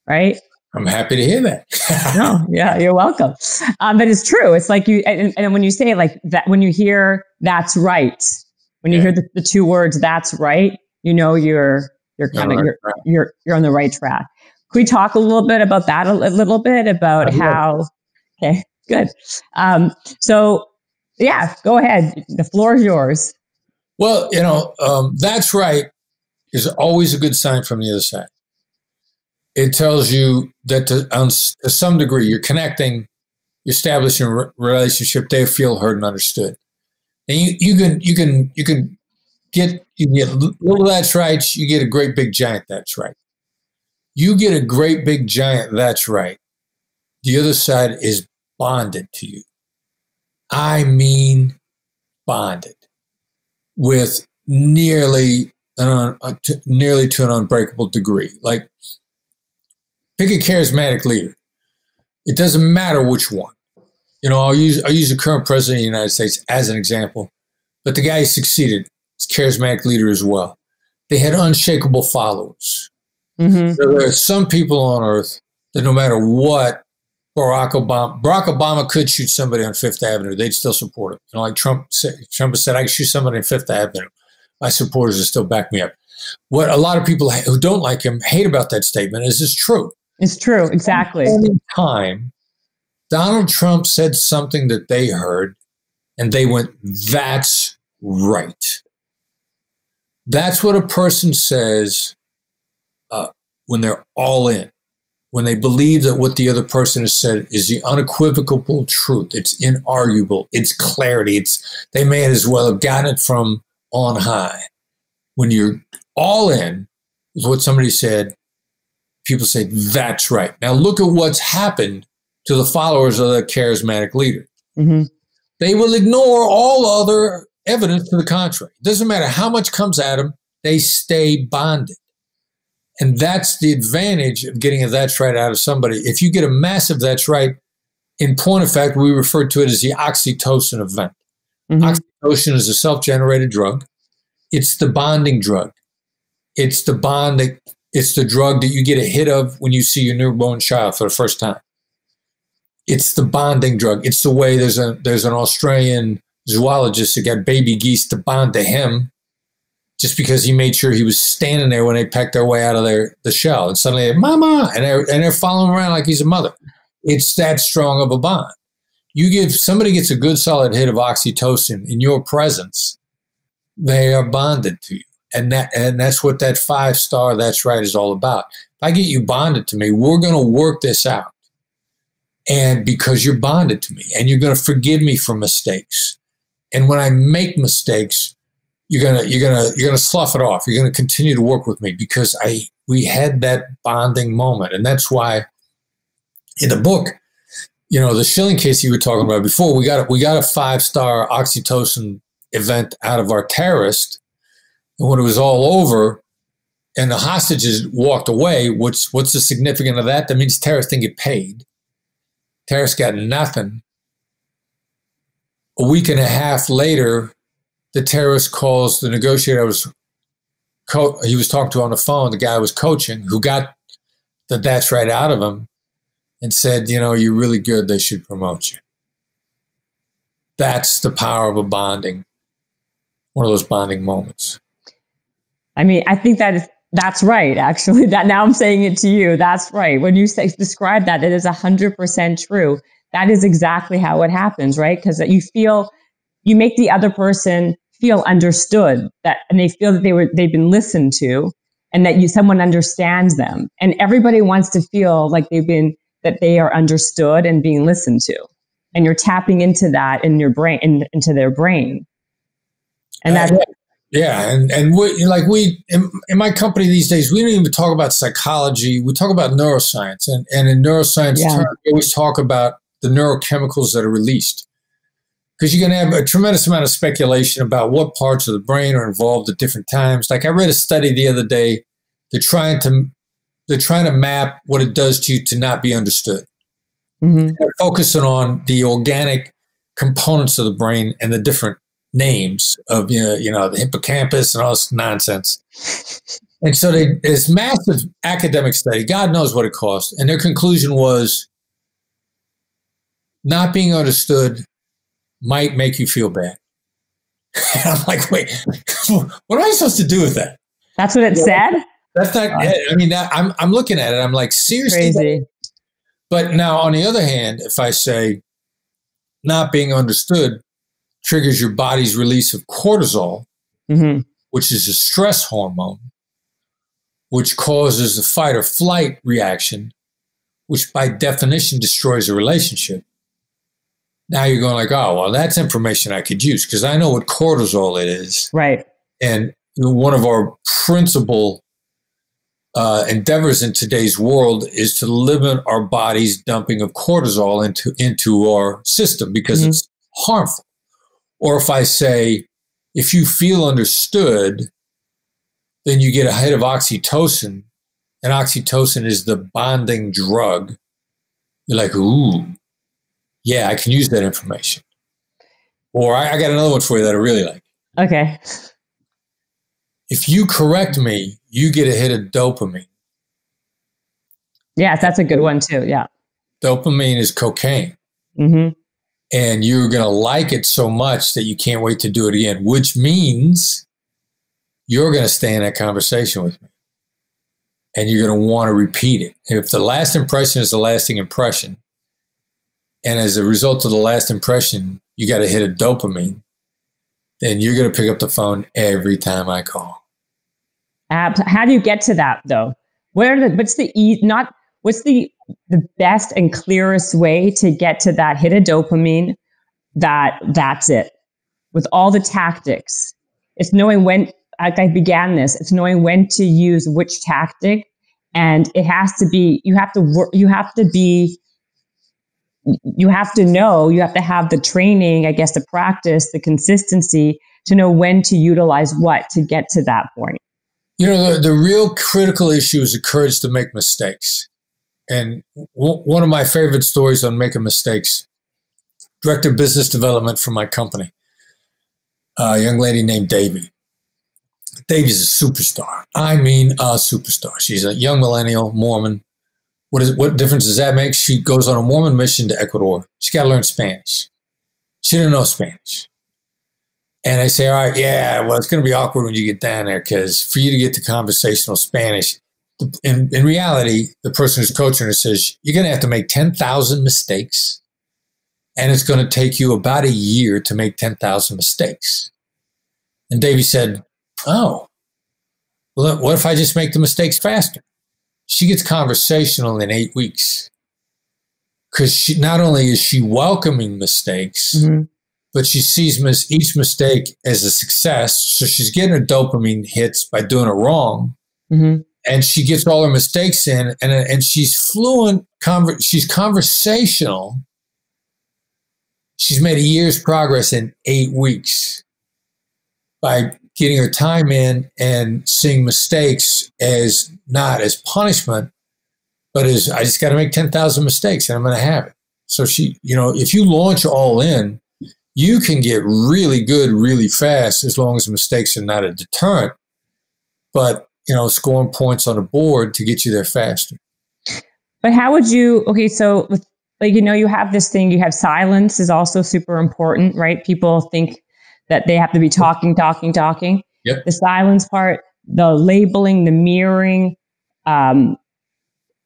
Right. I'm happy to hear that. No, yeah, you're welcome. But it's true. It's like and when you say like that, when you hear that's right, when you hear the two words that's right, you're kind of you're on the right track. Can we talk a little bit about that? A little bit about how? Okay, good. So yeah, go ahead. The floor is yours. Well, that's right is always a good sign from the other side. It tells you that to some degree you're connecting, you're establishing a relationship. They feel heard and understood, and you can get little that's right. You get a great big giant that's right. You get a great big giant that's right. The other side is bonded to you. I mean, bonded with nearly to an unbreakable degree. Like, pick a charismatic leader. It doesn't matter which one. I'll use the current president of the United States as an example, but the guy who succeeded is a charismatic leader as well. They had unshakable followers. There are some people on earth that no matter what, Barack Obama could shoot somebody on Fifth Avenue. They'd still support him. Like Trump has said, I can shoot somebody on Fifth Avenue. My supporters will still back me up. What a lot of people who don't like him hate about that statement is it's true. It's true, exactly. Any time Donald Trump said something that they heard and they went, that's right. That's what a person says when they're all in, when they believe that what the other person has said is the unequivocal truth. It's inarguable. It's clarity. They may as well have gotten it from on high. When you're all in with what somebody said, people say, that's right. Now look at what's happened to the followers of the charismatic leader. They will ignore all other evidence to the contrary. It doesn't matter how much comes at them, they stay bonded. And that's the advantage of getting a that's right out of somebody. If you get a massive that's right, In point of fact, we refer to it as the oxytocin event. Oxytocin is a self-generated drug. It's the bonding drug. It's the drug that you get a hit of when you see your newborn child for the first time. It's the bonding drug. It's the way there's an Australian zoologist that got baby geese to bond to him just because he made sure he was standing there when they pecked their way out of the shell. And suddenly, mama, and they're following around like he's a mother. It's that strong of a bond. Somebody gets a good solid hit of oxytocin in your presence, they are bonded to you. And that's what that 5-star that's right is all about. If I get you bonded to me, we're going to work this out. And because you're bonded to me and you're going to forgive me for mistakes. And when I make mistakes, you're going to slough it off. You're going to continue to work with me because we had that bonding moment. And that's why in the book, the Schilling case you were talking about before, we got a 5-star oxytocin event out of our terrorist. And when it was all over and the hostages walked away, what's the significance of that? That means terrorists didn't get paid. Terrorists got nothing. A week and a half later, the terrorist calls the negotiator he was talking to on the phone, the guy I was coaching, who got the that's right out of him and said, you're really good. They should promote you. That's the power of a bonding, one of those bonding moments. I mean, I think that's right, actually. That now I'm saying it to you. That's right. When you describe that, it is 100% true. That is exactly how it happens, right? Because you make the other person feel understood, and they feel that they've been listened to, and that someone understands them. And everybody wants to feel like that they are understood and being listened to. And you're tapping into that in your brain, into their brain. And that's yeah, and in my company these days, we don't even talk about psychology. We talk about neuroscience, and in neuroscience terms, we always talk about the neurochemicals that are released, because you're going to have a tremendous amount of speculation about what parts of the brain are involved at different times. Like I read a study the other day. They're trying to map what it does to you to not be understood. They're focusing on the organic components of the brain and the different names of the hippocampus and all this nonsense. And so this massive academic study, God knows what it cost, and their conclusion was not being understood might make you feel bad. And I'm like, wait, what am I supposed to do with that? That's what it said? That's not. I mean, I'm looking at it. I'm like, seriously. Crazy. But now, on the other hand, if I say not being understood triggers your body's release of cortisol, which is a stress hormone, which causes a fight or flight reaction, which by definition destroys a relationship. Now you're going like, oh, well, that's information I could use because I know what cortisol it is. Right. And one of our principal endeavors in today's world is to limit our body's dumping of cortisol into our system because it's harmful. Or if I say, if you feel understood, then you get a hit of oxytocin, and oxytocin is the bonding drug. You're like, ooh, yeah, I can use that information. Or I got another one for you that I really like. Okay. If you correct me, you get a hit of dopamine. Yes, that's a good one too. Yeah. Dopamine is cocaine. And you're going to like it so much that you can't wait to do it again, which means you're going to stay in that conversation with me. And you're going to want to repeat it. If the last impression is the lasting impression, and as a result of the last impression, you got a hit of dopamine, then you're going to pick up the phone every time I call. How do you get to that though? What's the best and clearest way to get to that hit of dopamine? That's it. With all the tactics, it's knowing when, like I began this, it's knowing when to use which tactic, and it has to be, you have to know, you have to have the training, I guess, the practice, the consistency to know when to utilize what to get to that point. The real critical issue is the courage to make mistakes. And one of my favorite stories on making mistakes, director of business development for my company, a young lady named Davy. Davy's a superstar. I mean, a superstar. She's a young millennial Mormon. What difference does that make? She goes on a Mormon mission to Ecuador. She got to learn Spanish. She didn't know Spanish. And I say, all right, yeah, well, it's going to be awkward when you get down there because for you to get to conversational Spanish, in reality, the person who's coaching her says, you're going to have to make 10,000 mistakes. And it's going to take you about a year to make 10,000 mistakes. And Davy said, oh, well, what if I just make the mistakes faster? She gets conversational in 8 weeks. Because not only is she welcoming mistakes, but she sees each mistake as a success. So she's getting her dopamine hits by doing it wrong. And she gets all her mistakes in, and she's fluent. She's conversational. She's made a year's progress in 8 weeks by getting her time in and seeing mistakes as not as punishment, but as I just got to make 10,000 mistakes and I'm going to have it. So she, if you launch all in, you can get really good really fast as long as mistakes are not a deterrent. But scoring points on the board to get you there faster. But how would you, so with, you have this thing, you have silence is also super important, right? People think that they have to be talking. Yep. The silence part, the labeling, the mirroring.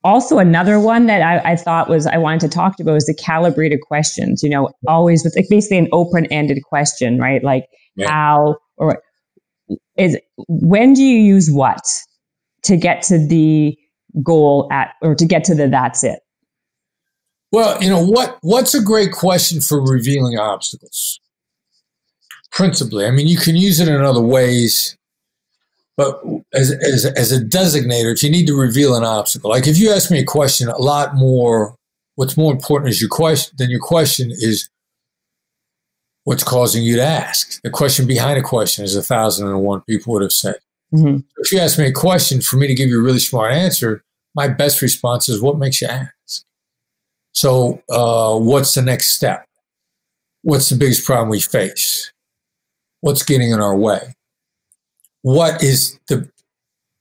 Also another one that I thought I wanted to talk to you about was the calibrated questions, always with basically an open-ended question, right? Like how, or when do you use what to get to the goal or to get to that's it? Well, what's a great question for revealing obstacles? Principally, I mean, you can use it in other ways, but as a designator, if you need to reveal an obstacle, like if you ask me a question, a lot more, what's more important is your question is what's causing you to ask. The question behind a question is 1,001 people would have said. If you ask me a question, for me to give you a really smart answer, my best response is what makes you ask. So what's the next step? What's the biggest problem we face? What's getting in our way? What is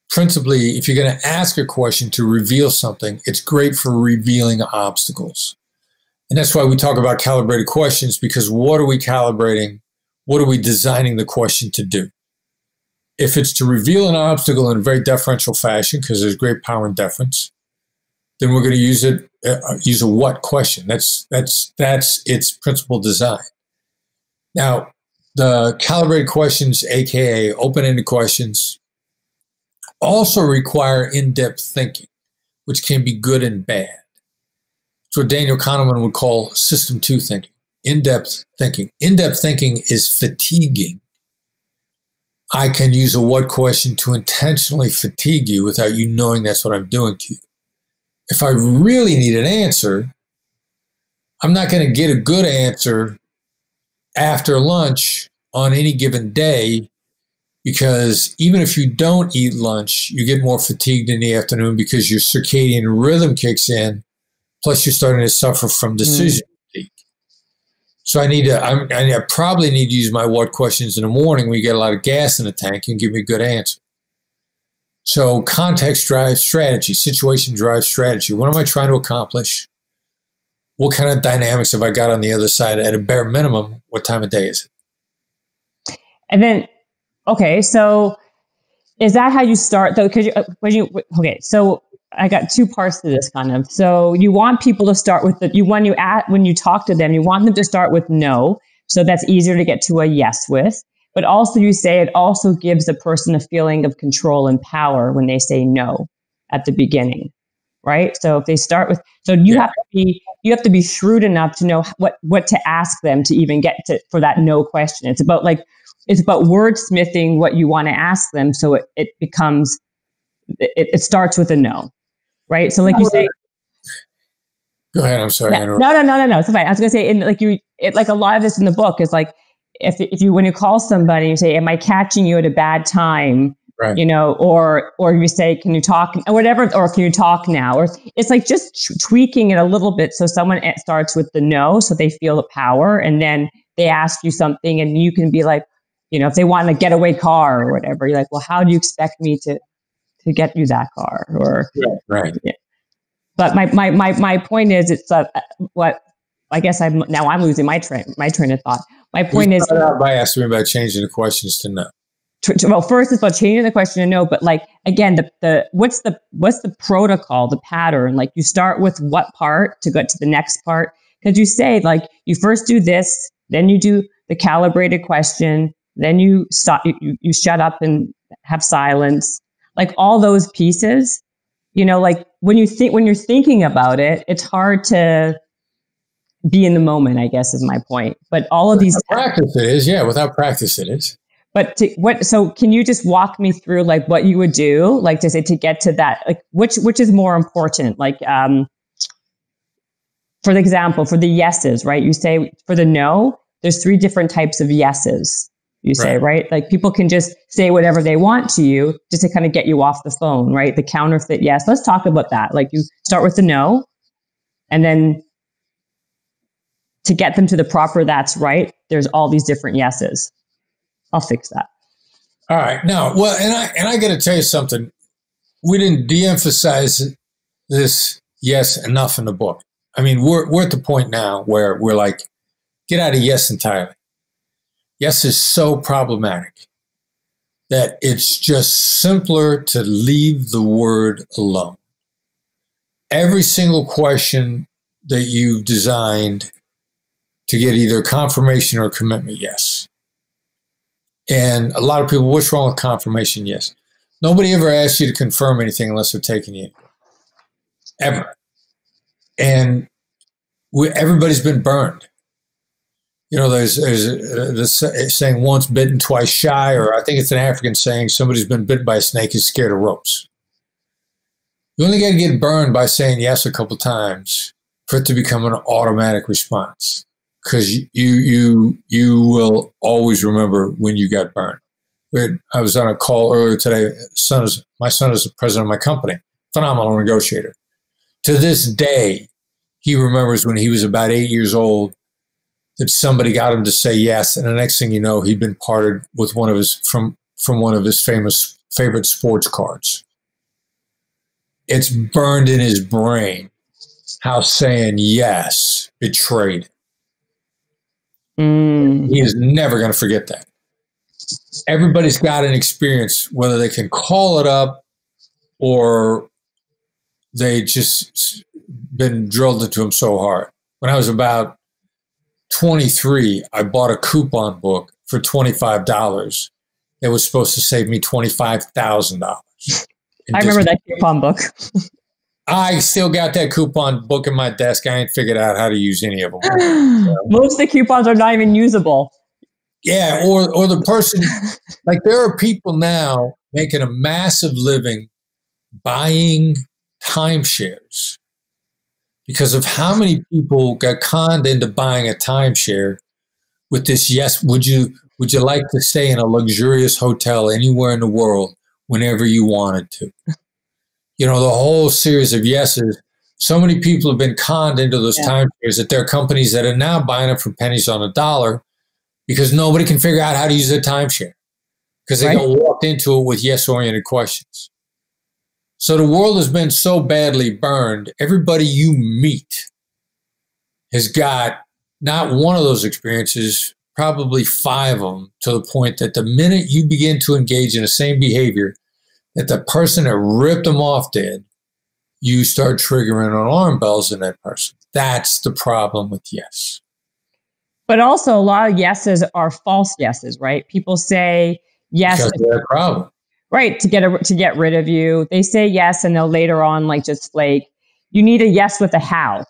principally, if you're going to ask a question to reveal something, it's great for revealing obstacles. And that's why we talk about calibrated questions, because what are we calibrating? What are we designing the question to do? If it's to reveal an obstacle in a very deferential fashion, because there's great power in deference, then we're going to use a what question. That's its principal design. Now, the calibrated questions, aka open-ended questions, also require in-depth thinking, which can be good and bad. It's what Daniel Kahneman would call system 2 thinking, in-depth thinking. In-depth thinking is fatiguing. I can use a what question to intentionally fatigue you without you knowing that's what I'm doing to you. If I really need an answer, I'm not going to get a good answer after lunch on any given day, because even if you don't eat lunch, you get more fatigued in the afternoon because your circadian rhythm kicks in, plus you're starting to suffer from decision fatigue. So I probably need to use my what questions in the morning when you get a lot of gas in the tank and give me a good answer. So context drives strategy, situation drives strategy. What am I trying to accomplish? What kind of dynamics have I got on the other side? At a bare minimum, what time of day is it? And then, so is that how you start though? Because so I got two parts to this kind of. So you want people to start with when you talk to them, you want them to start with no. So that's easier to get to a yes with. But also you say it also gives the person a feeling of control and power when they say no at the beginning. Right. So if they start with, you have to be shrewd enough to know what to ask them to even get for that no question. It's about wordsmithing what you want to ask them. So it becomes, it starts with a no. Right. So like you say, go ahead. I'm sorry. No. It's fine. I was going to say, like a lot of this in the book is like, if you, when you call somebody, you say, am I catching you at a bad time? Right. You know, or you say, can you talk, or whatever, or can you talk now? Or it's like just tweaking it a little bit. So someone starts with the no, so they feel the power, and then they ask you something, and you can be like, you know, if they want a getaway car or whatever, you're like, well, how do you expect me to get you that car? Or right. Yeah. But my point is, it's what I guess I'm losing my train of thought. My point is, start out by asking me about changing the questions to no. Well, first it's about changing the question to no, but like again, what's the protocol, the pattern? Like you start with what part to get to the next part? Because you say like you first do this, then you do the calibrated question, then you stop, you shut up and have silence, like all those pieces. You know, like when you're thinking about it, it's hard to be in the moment, I guess is my point. But all of these practice it is, yeah. Without practice, it is. But so can you just walk me through like what you would do, like to get to that, like which is more important? Like, for example, for the yeses, right? You say for the no, there's 3 different types of yeses. You say, right? Like people can just say whatever they want to you just to kind of get you off the phone, right? The counterfeit yes. Let's talk about that. Like you start with the no, and then to get them to the proper that's right, there's all these different yeses. I'll fix that. All right. Now, well, and I got to tell you something. We didn't de-emphasize this yes enough in the book. I mean, we're at the point now where we're like, get out of yes entirely. Yes is so problematic that it's just simpler to leave the word alone. Every single question that you've designed to get either confirmation or commitment, yes. And a lot of people, what's wrong with confirmation? Yes. Nobody ever asks you to confirm anything unless they're taking you. Ever. And everybody's been burned. You know, there's this saying, once bitten, twice shy, or I think it's an African saying, somebody's been bitten by a snake is scared of ropes. You only got to get burned by saying yes a couple times for it to become an automatic response. Because you will always remember when you got burned. I was on a call earlier today. My son is the president of my company, phenomenal negotiator. To this day, he remembers when he was about 8 years old that somebody got him to say yes, and the next thing you know, he'd been parted with one of his from one of his favorite sports cards. It's burned in his brain how saying yes betrayed. He is never going to forget that. Everybody's got an experience, whether they can call it up or they just been drilled into them so hard. When I was about 23, I bought a coupon book for $25. It was supposed to save me $25,000. I remember that coupon book. I still got that coupon book in my desk. I ain't figured out how to use any of them. Most of the coupons are not even usable. Yeah, or the person, like there are people now making a massive living buying timeshares because of how many people got conned into buying a timeshare with this yes, would you like to stay in a luxurious hotel anywhere in the world whenever you wanted to? You know, the whole series of yeses. So many people have been conned into those timeshares that there are companies that are now buying them for pennies on a dollar because nobody can figure out how to use a timeshare because they got walked into it with yes-oriented questions. So the world has been so badly burned. Everybody you meet has got not one of those experiences, probably 5 of them, to the point that the minute you begin to engage in the same behavior that the person that ripped them off did, you start triggering alarm bells in that person. That's the problem with yes. But also a lot of yeses are false yeses, right? People say yes. Because they're a problem. Right, to get rid of you. They say yes and they'll later on like just flake. You need a yes with a how,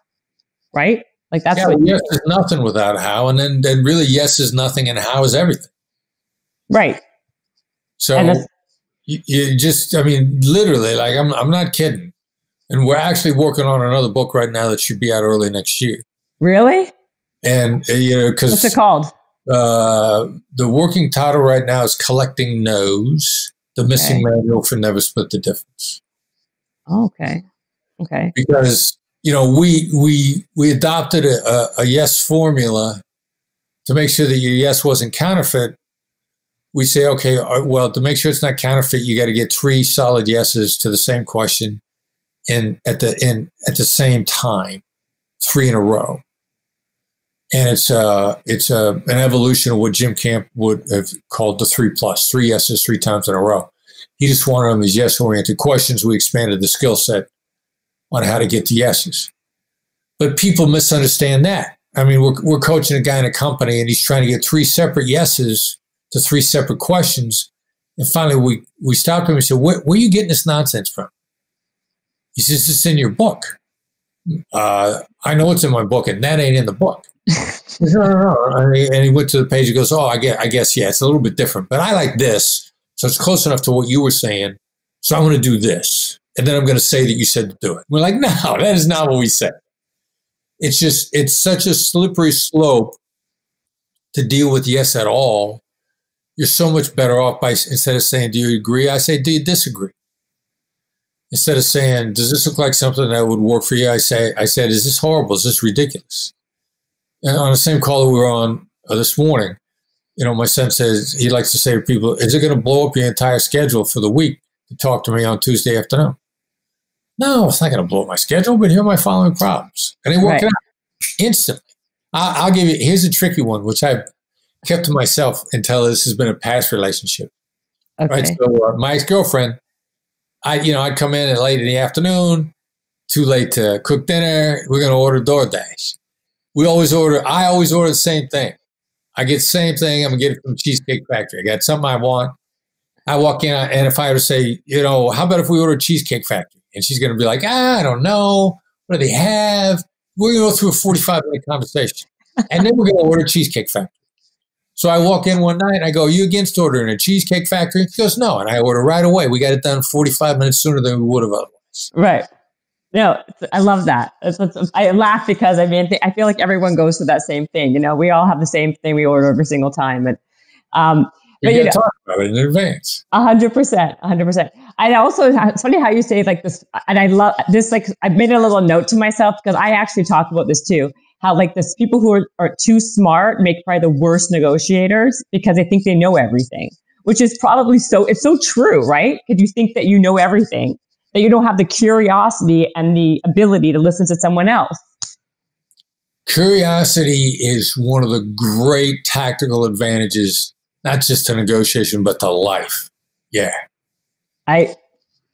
right? Like that's what yes is nothing without a how, and then really yes is nothing and how is everything. Right. So you just, I mean, literally, like I'm not kidding. And we're actually working on another book right now that should be out early next year. Really? And, you know, because what's it called? The working title right now is Collecting No's. The missing manual for never split the difference. Oh, okay. Okay. Because, you know, we adopted a yes formula to make sure that your yes wasn't counterfeit. We say, okay, well, to make sure it's not counterfeit, you got to get 3 solid yeses to the same question at the same time, 3 in a row. And it's an evolution of what Jim Camp would have called the 3+, 3 yeses 3 times in a row. He just wanted them as yes-oriented questions. We expanded the skill set on how to get the yeses. But people misunderstand that. I mean, we're coaching a guy in a company, and he's trying to get 3 separate yeses to 3 separate questions. And finally, we stopped him and said, where are you getting this nonsense from? He says, it's in your book. I know it's in my book, and that ain't in the book. No. And he went to the page and goes, oh, I guess, yeah, it's a little bit different. But I like this, so it's close enough to what you were saying, so I'm going to do this. And then I'm going to say that you said to do it. We're like, no, that is not what we said. It's such a slippery slope to deal with yes at all. You're so much better off by, instead of saying, do you agree? I say, do you disagree? Instead of saying, does this look like something that would work for you? I said, is this horrible? Is this ridiculous? And on the same call that we were on this morning, you know, my son says, he likes to say to people, is it going to blow up your entire schedule for the week to talk to me on Tuesday afternoon? No, it's not going to blow up my schedule, but here are my following problems. And they work it out instantly. I'll give you, here's a tricky one, which I've kept to myself until this has been a past relationship. Okay. Right? So my ex-girlfriend, I'd come in at late in the afternoon, too late to cook dinner. We're going to order DoorDash. I always order the same thing. I get the same thing. I'm going to get it from Cheesecake Factory. I got something I want. I walk in, and if I were to say, you know, how about if we order Cheesecake Factory? And she's going to be like, I don't know. What do they have? We're going to go through a 45-minute conversation. And then we're going to order Cheesecake Factory. So I walk in one night and I go, you against ordering a Cheesecake Factory? She goes, no. And I order right away. We got it done 45 minutes sooner than we would have otherwise. Right. No, I love that. I laugh because, I mean, I feel like everyone goes through that same thing. You know, we all have the same thing we order every single time. And, but you talk about it in advance. 100%. I also, it's funny how you say like this, and I love this, like I made a little note to myself because I actually talk about this too. How like this people who are too smart make probably the worst negotiators because they think they know everything, which is probably it's so true, right? Because you think that you know everything, that you don't have the curiosity and the ability to listen to someone else. Curiosity is one of the great tactical advantages, not just to negotiation, but to life. Yeah.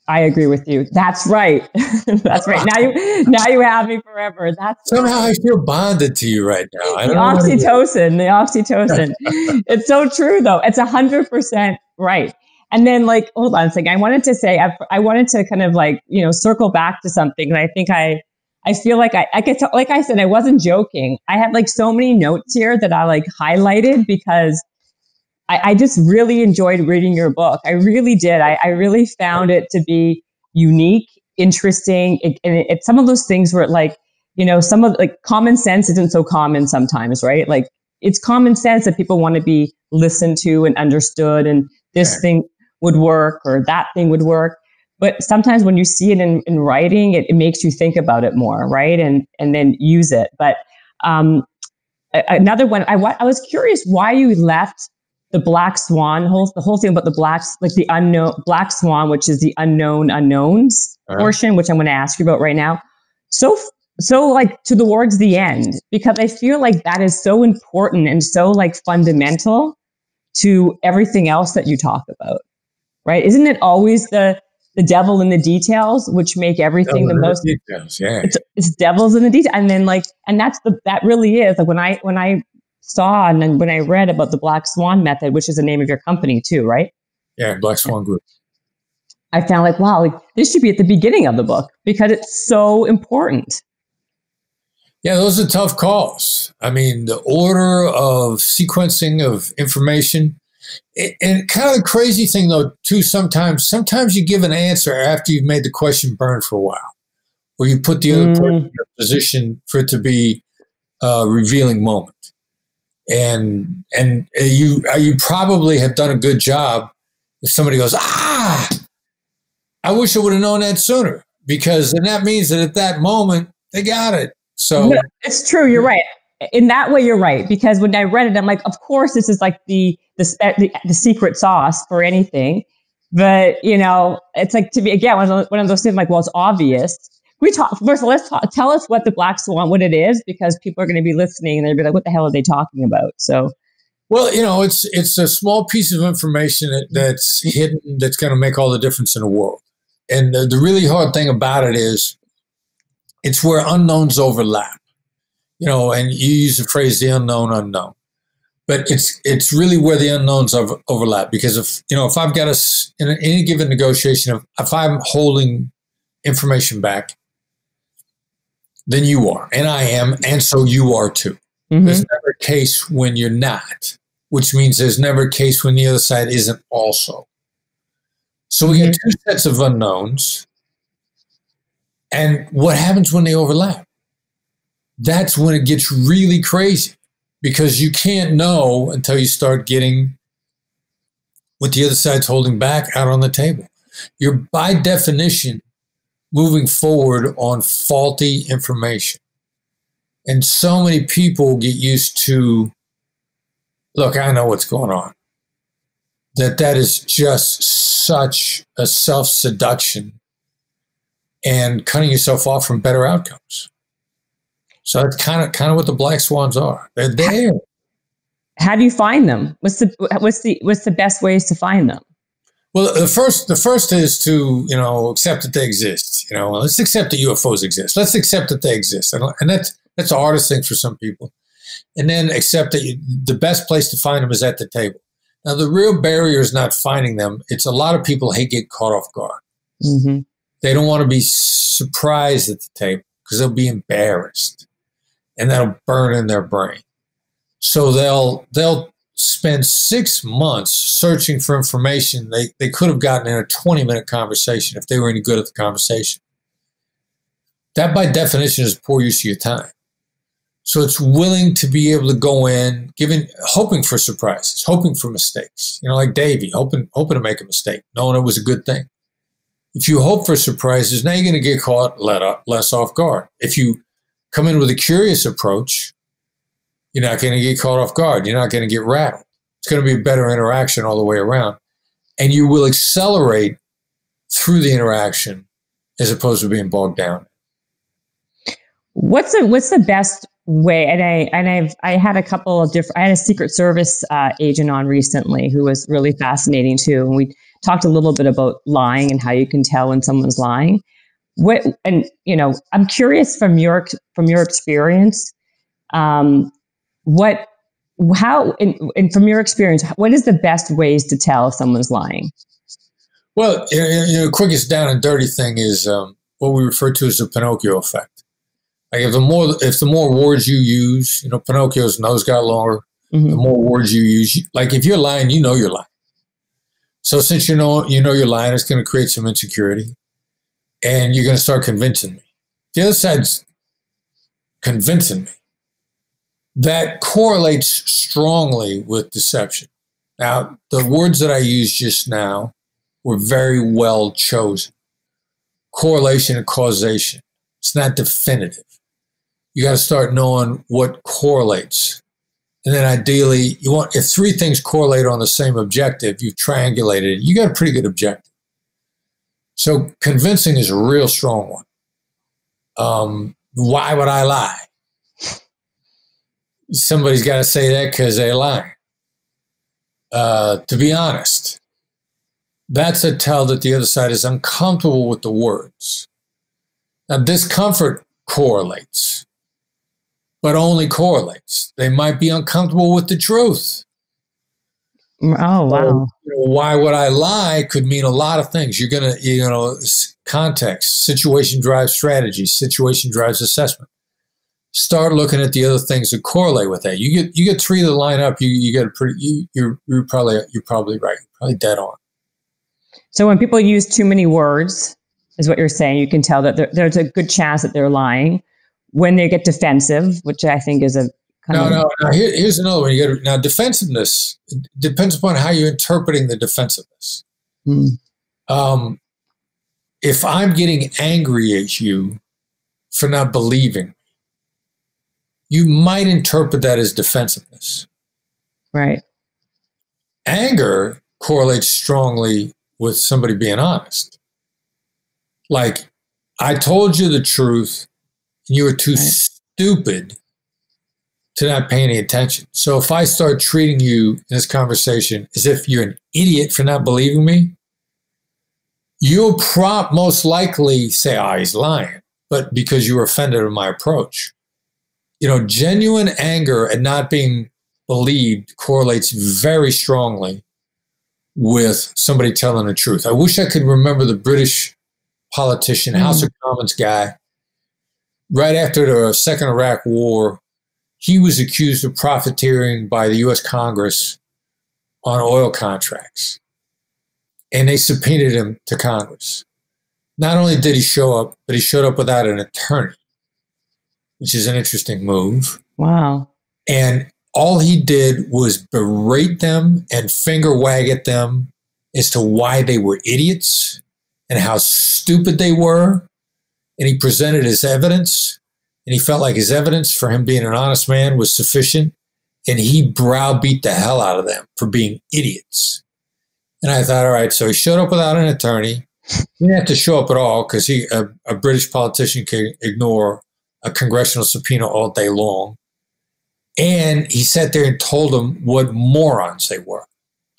I agree with you. That's right. That's right. Now you have me forever. Somehow I feel bonded to you right now. The oxytocin. It's so true though. It's 100% right. And then like, hold on a second. I wanted to say, I wanted to kind of like, you know, circle back to something. And I think I feel like I get to, like I said, I wasn't joking. I had like so many notes here that I like highlighted because I just really enjoyed reading your book. I really did. I really found it to be unique, interesting. It's some of those things where like, you know, some of like common sense isn't so common sometimes, right? Like it's common sense that people want to be listened to and understood and this thing would work or that thing would work. But sometimes when you see it in writing, it makes you think about it more, right? And then use it. But another one, I was curious why you left the black swan, the whole thing about the unknown black swan, which is the unknown unknowns portion, which I'm going to ask you about right now. So like towards the end, because I feel like that is so important and so like fundamental to everything else that you talk about, right? Isn't it always the devil in the details, which make everything the most details? Yeah, it's devils in the details, and then like, and that really is like when I saw and then when I read about the Black Swan method, which is the name of your company too, right? Yeah, Black Swan Group. I found like, wow, like this should be at the beginning of the book because it's so important. Yeah, those are tough calls. I mean, the order of sequencing of information. And kind of the crazy thing, though, too, sometimes you give an answer after you've made the question burn for a while, or you put the other person in a position for it to be a revealing moment. And you probably have done a good job if somebody goes, I wish I would have known that sooner, because then that means that at that moment they got it. So no, it's true. You're right. In that way, you're right. Because when I read it, I'm like, of course, this is like the secret sauce for anything. But, you know, it's like, to be, again, one of those things like, well, it's obvious. First, let's talk, tell us what the black swan, what it is, because people are going to be listening and they'll be like, what the hell are they talking about? So, well, you know, it's a small piece of information that's hidden, that's going to make all the difference in the world. And the really hard thing about it is it's where unknowns overlap, you know, and you use the phrase the unknown unknown. But it's really where the unknowns overlap, because if I've got in any given negotiation, if I'm holding information back, then you are, and I am, and so you are too. Mm-hmm. There's never a case when you're not, which means there's never a case when the other side isn't also. So we get two sets of unknowns, and what happens when they overlap? That's when it gets really crazy, because you can't know until you start getting what the other side's holding back out on the table. You're by definition moving forward on faulty information. And so many people get used to, look, I know what's going on. That is just such a self-seduction and cutting yourself off from better outcomes. So that's kind of what the black swans are. They're there. How do you find them? What's the best ways to find them? Well, the first is to, accept that they exist. Let's accept that UFOs exist. Let's accept that they exist. And that's the hardest thing for some people. And then accept that the best place to find them is at the table. Now, the real barrier is not finding them. It's a lot of people get caught off guard. Mm-hmm. They don't want to be surprised at the table because they'll be embarrassed, and that'll burn in their brain. So they'll spend 6 months searching for information they could have gotten in a 20-minute conversation if they were any good at the conversation. That, by definition, is poor use of your time. So it's willing to be able to go in, hoping for surprises, hoping for mistakes. Like Davey, hoping to make a mistake, knowing it was a good thing. If you hope for surprises, now you're going to get caught less off guard. If you come in with a curious approach, you're not going to get caught off guard. You're not going to get rattled. It's going to be a better interaction all the way around. And you will accelerate through the interaction as opposed to being bogged down. What's the best way? And I had a couple of different. I had a Secret Service agent on recently who was really fascinating too, and we talked a little bit about lying and how you can tell when someone's lying. I'm curious from your experience, from your experience, what is the best ways to tell if someone's lying? Well, quickest down and dirty thing is what we refer to as the Pinocchio effect. Like if the more words you use, Pinocchio's nose got longer. Mm-hmm. The more words you use, like if you're lying, you're lying. So since you know you're lying, it's going to create some insecurity, and you're going to start convincing me. The other side's convincing me. That correlates strongly with deception. Now, the words that I used just now were very well chosen. Correlation and causation. It's not definitive. You got to start knowing what correlates. And then ideally, if three things correlate on the same objective, you've triangulated it, you got a pretty good objective. So convincing is a real strong one. Why would I lie? Somebody's got to say that because they lie. To be honest, that's a tell that the other side is uncomfortable with the words. Now, discomfort correlates, but only correlates. They might be uncomfortable with the truth. Oh, wow. Why would I lie could mean a lot of things. You're going to, context, situation drives strategy, situation drives assessment. Start looking at the other things that correlate with that. You get three that line up, you get you're probably right. You're probably dead on. So when people use too many words, is what you're saying, you can tell that there's a good chance that they're lying. When they get defensive, which I think is a kind of... No. Here's another one. Now, defensiveness depends upon how you're interpreting the defensiveness. Mm. If I'm getting angry at you for not believing, you might interpret that as defensiveness. Right. Anger correlates strongly with somebody being honest. Like, I told you the truth, and you were too stupid to not pay any attention. So if I start treating you in this conversation as if you're an idiot for not believing me, you'll most likely say, oh, he's lying, but because you were offended at my approach. You know, genuine anger at not being believed correlates very strongly with somebody telling the truth. I wish I could remember the British politician, House of Commons guy. Right after the Second Iraq War, he was accused of profiteering by the U.S. Congress on oil contracts. And they subpoenaed him to Congress. Not only did he show up, but he showed up without an attorney, which is an interesting move. Wow. And all he did was berate them and finger wag at them as to why they were idiots and how stupid they were. And he presented his evidence, and he felt like his evidence for him being an honest man was sufficient. And he browbeat the hell out of them for being idiots. And I thought, all right, so he showed up without an attorney. He didn't have to show up at all because a British politician can ignore a congressional subpoena all day long. And he sat there and told them what morons they were.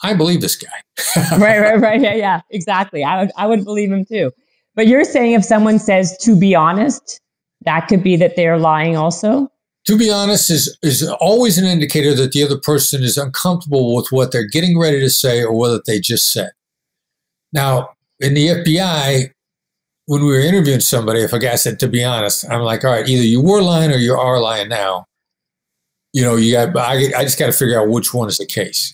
I believe this guy. Right. Yeah, exactly. I would believe him too. But you're saying if someone says, to be honest, that could be that they're lying also? To be honest is always an indicator that the other person is uncomfortable with what they're getting ready to say or what they just said. Now, in the FBI, when we were interviewing somebody, if a guy said, to be honest, I'm like, all right, either you were lying or you are lying now. You know, I just got to figure out which one is the case.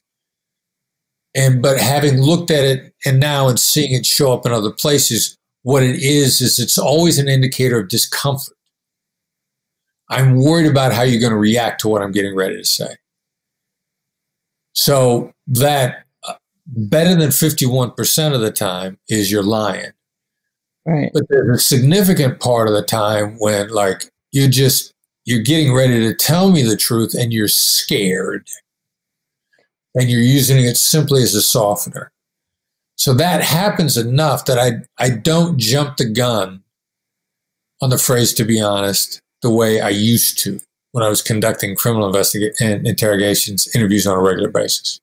But having looked at it and seeing it show up in other places, what it is it's always an indicator of discomfort. I'm worried about how you're going to react to what I'm getting ready to say. So that better than 51% of the time is you're lying. Right. But there's a significant part of the time when like you're getting ready to tell me the truth and you're scared and you're using it simply as a softener. So that happens enough that I don't jump the gun on the phrase, to be honest, the way I used to when I was conducting criminal interrogations, interviews on a regular basis.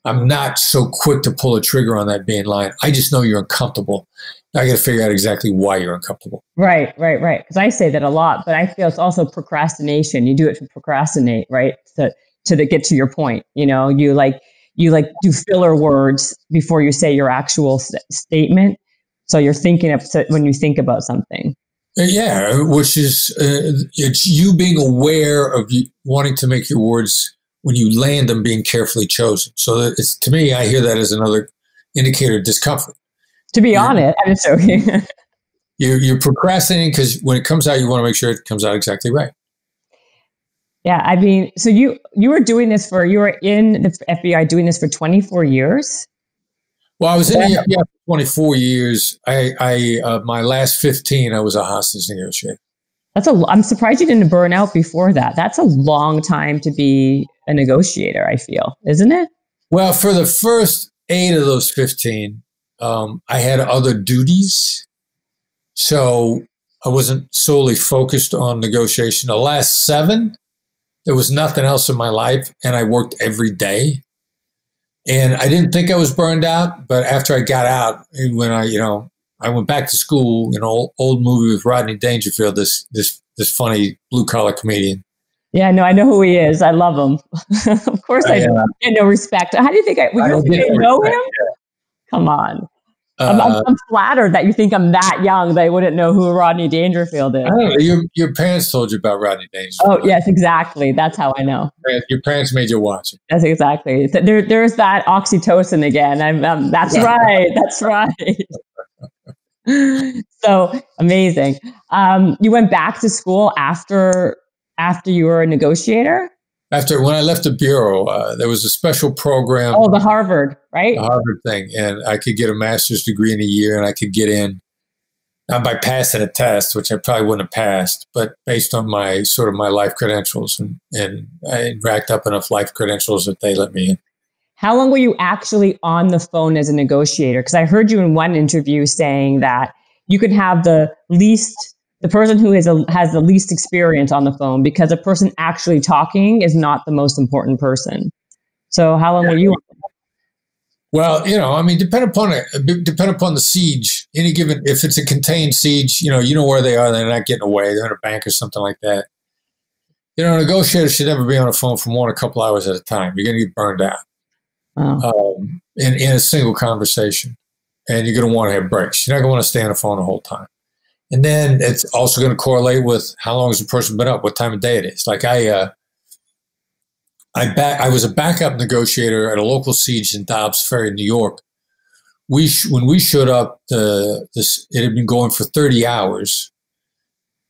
I'm not so quick to pull a trigger on that being lying. I just know you're uncomfortable. I got to figure out exactly why you're uncomfortable. Right. Because I say that a lot, but I feel it's also procrastination. You do it to procrastinate, right? To get to your point. You know, you do filler words before you say your actual statement. So you're thinking of when you think about something. Yeah, which is it's you being aware of wanting to make your words when you land them being carefully chosen. So that it's, to me, I hear that as another indicator of discomfort. To be honest, I'm joking. You're procrastinating because when it comes out, you want to make sure it comes out exactly right. Yeah, I mean, so you were in the FBI doing this for 24 years? Well, I was in the FBI for 24 years. My last 15, I was a hostage negotiator. I'm surprised you didn't burn out before that. That's a long time to be a negotiator, I feel, isn't it? Well, for the first 8 of those 15, I had other duties. So I wasn't solely focused on negotiation. The last 7, there was nothing else in my life, and I worked every day. And I didn't think I was burned out, but after I got out, when I went back to school, old movie with Rodney Dangerfield, this funny blue collar comedian. Yeah, no, I know who he is. I love him. Of course, I do. I no respect. How do you think I know him? Yeah. Come on. I'm flattered that you think I'm that young that I wouldn't know who Rodney Dangerfield is. I don't know. Your parents told you about Rodney Dangerfield. Oh, yes, exactly. That's how I know. Your parents made you watch it. That's exactly. There's that oxytocin again. That's right. That's right. So amazing. You went back to school after you were a negotiator? when I left the bureau, there was a special program. Oh, the Harvard, right? The Harvard thing, and I could get a master's degree in a year, and I could get in not by passing a test, which I probably wouldn't have passed, but based on my life credentials, and I racked up enough life credentials that they let me in. How long were you actually on the phone as a negotiator? Because I heard you in one interview saying that you could have the person who has the least experience on the phone, because a person actually talking is not the most important person. So how long were you on? Well, depend upon the siege. If it's a contained siege, you know where they are. They're not getting away. They're in a bank or something like that. A negotiator should never be on the phone for more than a couple hours at a time. You're going to get burned out. Wow. In a single conversation, and you're going to want to have breaks. You're not going to want to stay on the phone the whole time. And then it's also going to correlate with how long has the person been up, what time of day it is. Like I was a backup negotiator at a local siege in Dobbs Ferry, New York. When we showed up, it had been going for 30 hours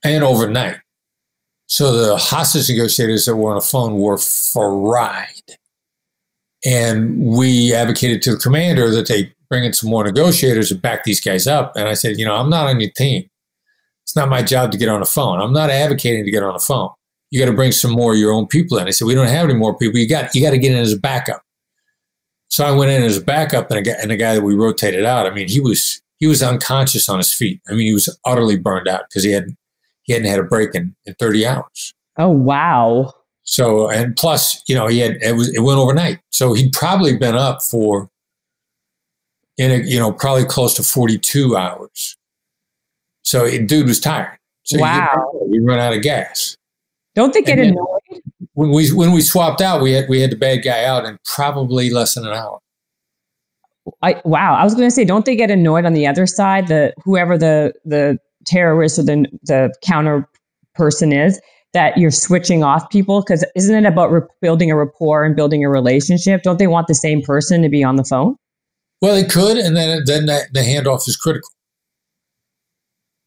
and overnight. So the hostage negotiators that were on the phone were fried. And we advocated to the commander that they bring in some more negotiators and back these guys up. And I said, I'm not on your team. It's not my job to get on the phone. I'm not advocating to get on the phone. You got to bring some more of your own people in. I said, we don't have any more people. You got to get in as a backup. So I went in as a backup, and the guy that we rotated out, he was unconscious on his feet. He was utterly burned out because he hadn't had a break in 30 hours. Oh, wow. So, and plus, it went overnight. So he'd probably been up for, probably close to 42 hours. So dude was tired. So wow. He run out of gas. Don't they get annoyed? When we swapped out, we had the bad guy out in probably less than an hour. Wow. I was going to say, don't they get annoyed on the other side, whoever the terrorist or the counter person is, that you're switching off people? Because isn't it about building a rapport and building a relationship? Don't they want the same person to be on the phone? Well, they could, and then the handoff is critical.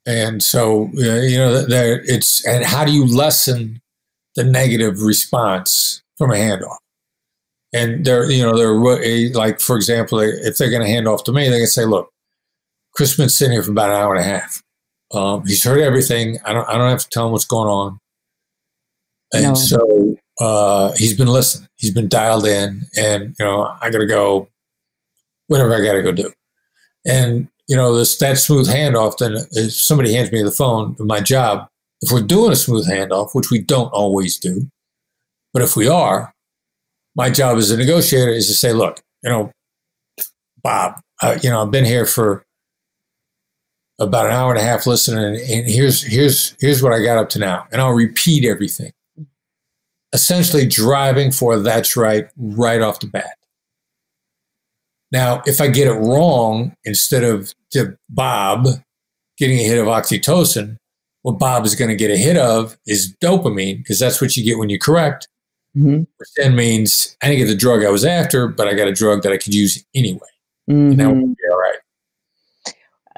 And so, and how do you lessen the negative response from a handoff? And they're like, for example, if they're going to hand off to me, they can say, look, Chris has been sitting here for about an hour and a half. He's heard everything. I don't have to tell him what's going on. And so he's been listening. He's been dialed in, and, I got to go, whatever I got to go do. And, that smooth handoff, then if somebody hands me the phone, my job, if we're doing a smooth handoff, which we don't always do, but if we are, my job as a negotiator is to say, look, Bob, I've been here for about an hour and a half listening, and here's what I got up to now. And I'll repeat everything. Essentially driving for that's right off the bat. Now, if I get it wrong, instead of Bob getting a hit of oxytocin, what Bob is going to get a hit of is dopamine, because that's what you get when you correct. Mm-hmm. Which then means I didn't get the drug I was after, but I got a drug that I could use anyway. Mm-hmm. And that would be all right.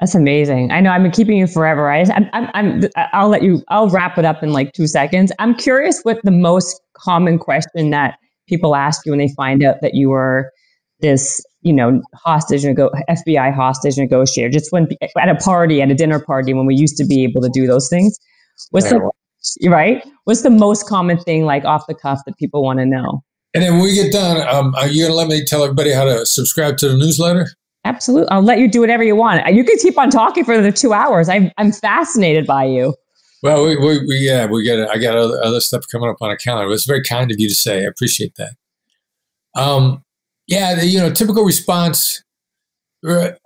That's amazing. I know I've been keeping you forever. I'll wrap it up in like 2 seconds. I'm curious what the most common question that people ask you when they find out that you were this, FBI hostage negotiator, just when at a dinner party, when we used to be able to do those things. What's the most common thing, like off the cuff, that people want to know? And then when we get done, are you going to let me tell everybody how to subscribe to the newsletter? Absolutely. I'll let you do whatever you want. You could keep on talking for the 2 hours. I'm fascinated by you. Well, I got other stuff coming up on a calendar. It's very kind of you to say. I appreciate that. Typical response.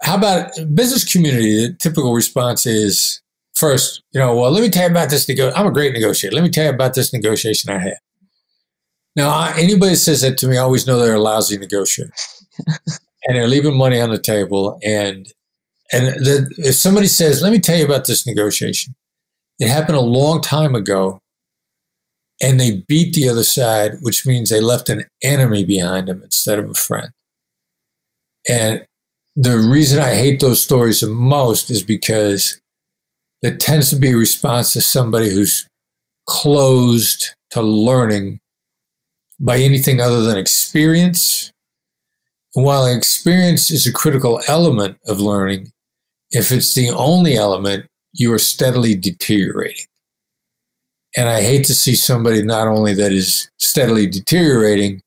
How about business community? The typical response is, first, well, let me tell you about this. I'm a great negotiator. Let me tell you about this negotiation I had. Now, anybody that says that to me, I always know they're a lousy negotiator. And they're leaving money on the table. And if somebody says, let me tell you about this negotiation, it happened a long time ago, and they beat the other side, which means they left an enemy behind them instead of a friend. And the reason I hate those stories the most is because there tends to be a response to somebody who's closed to learning by anything other than experience. And while experience is a critical element of learning, if it's the only element, you are steadily deteriorating. And I hate to see somebody not only that is steadily deteriorating,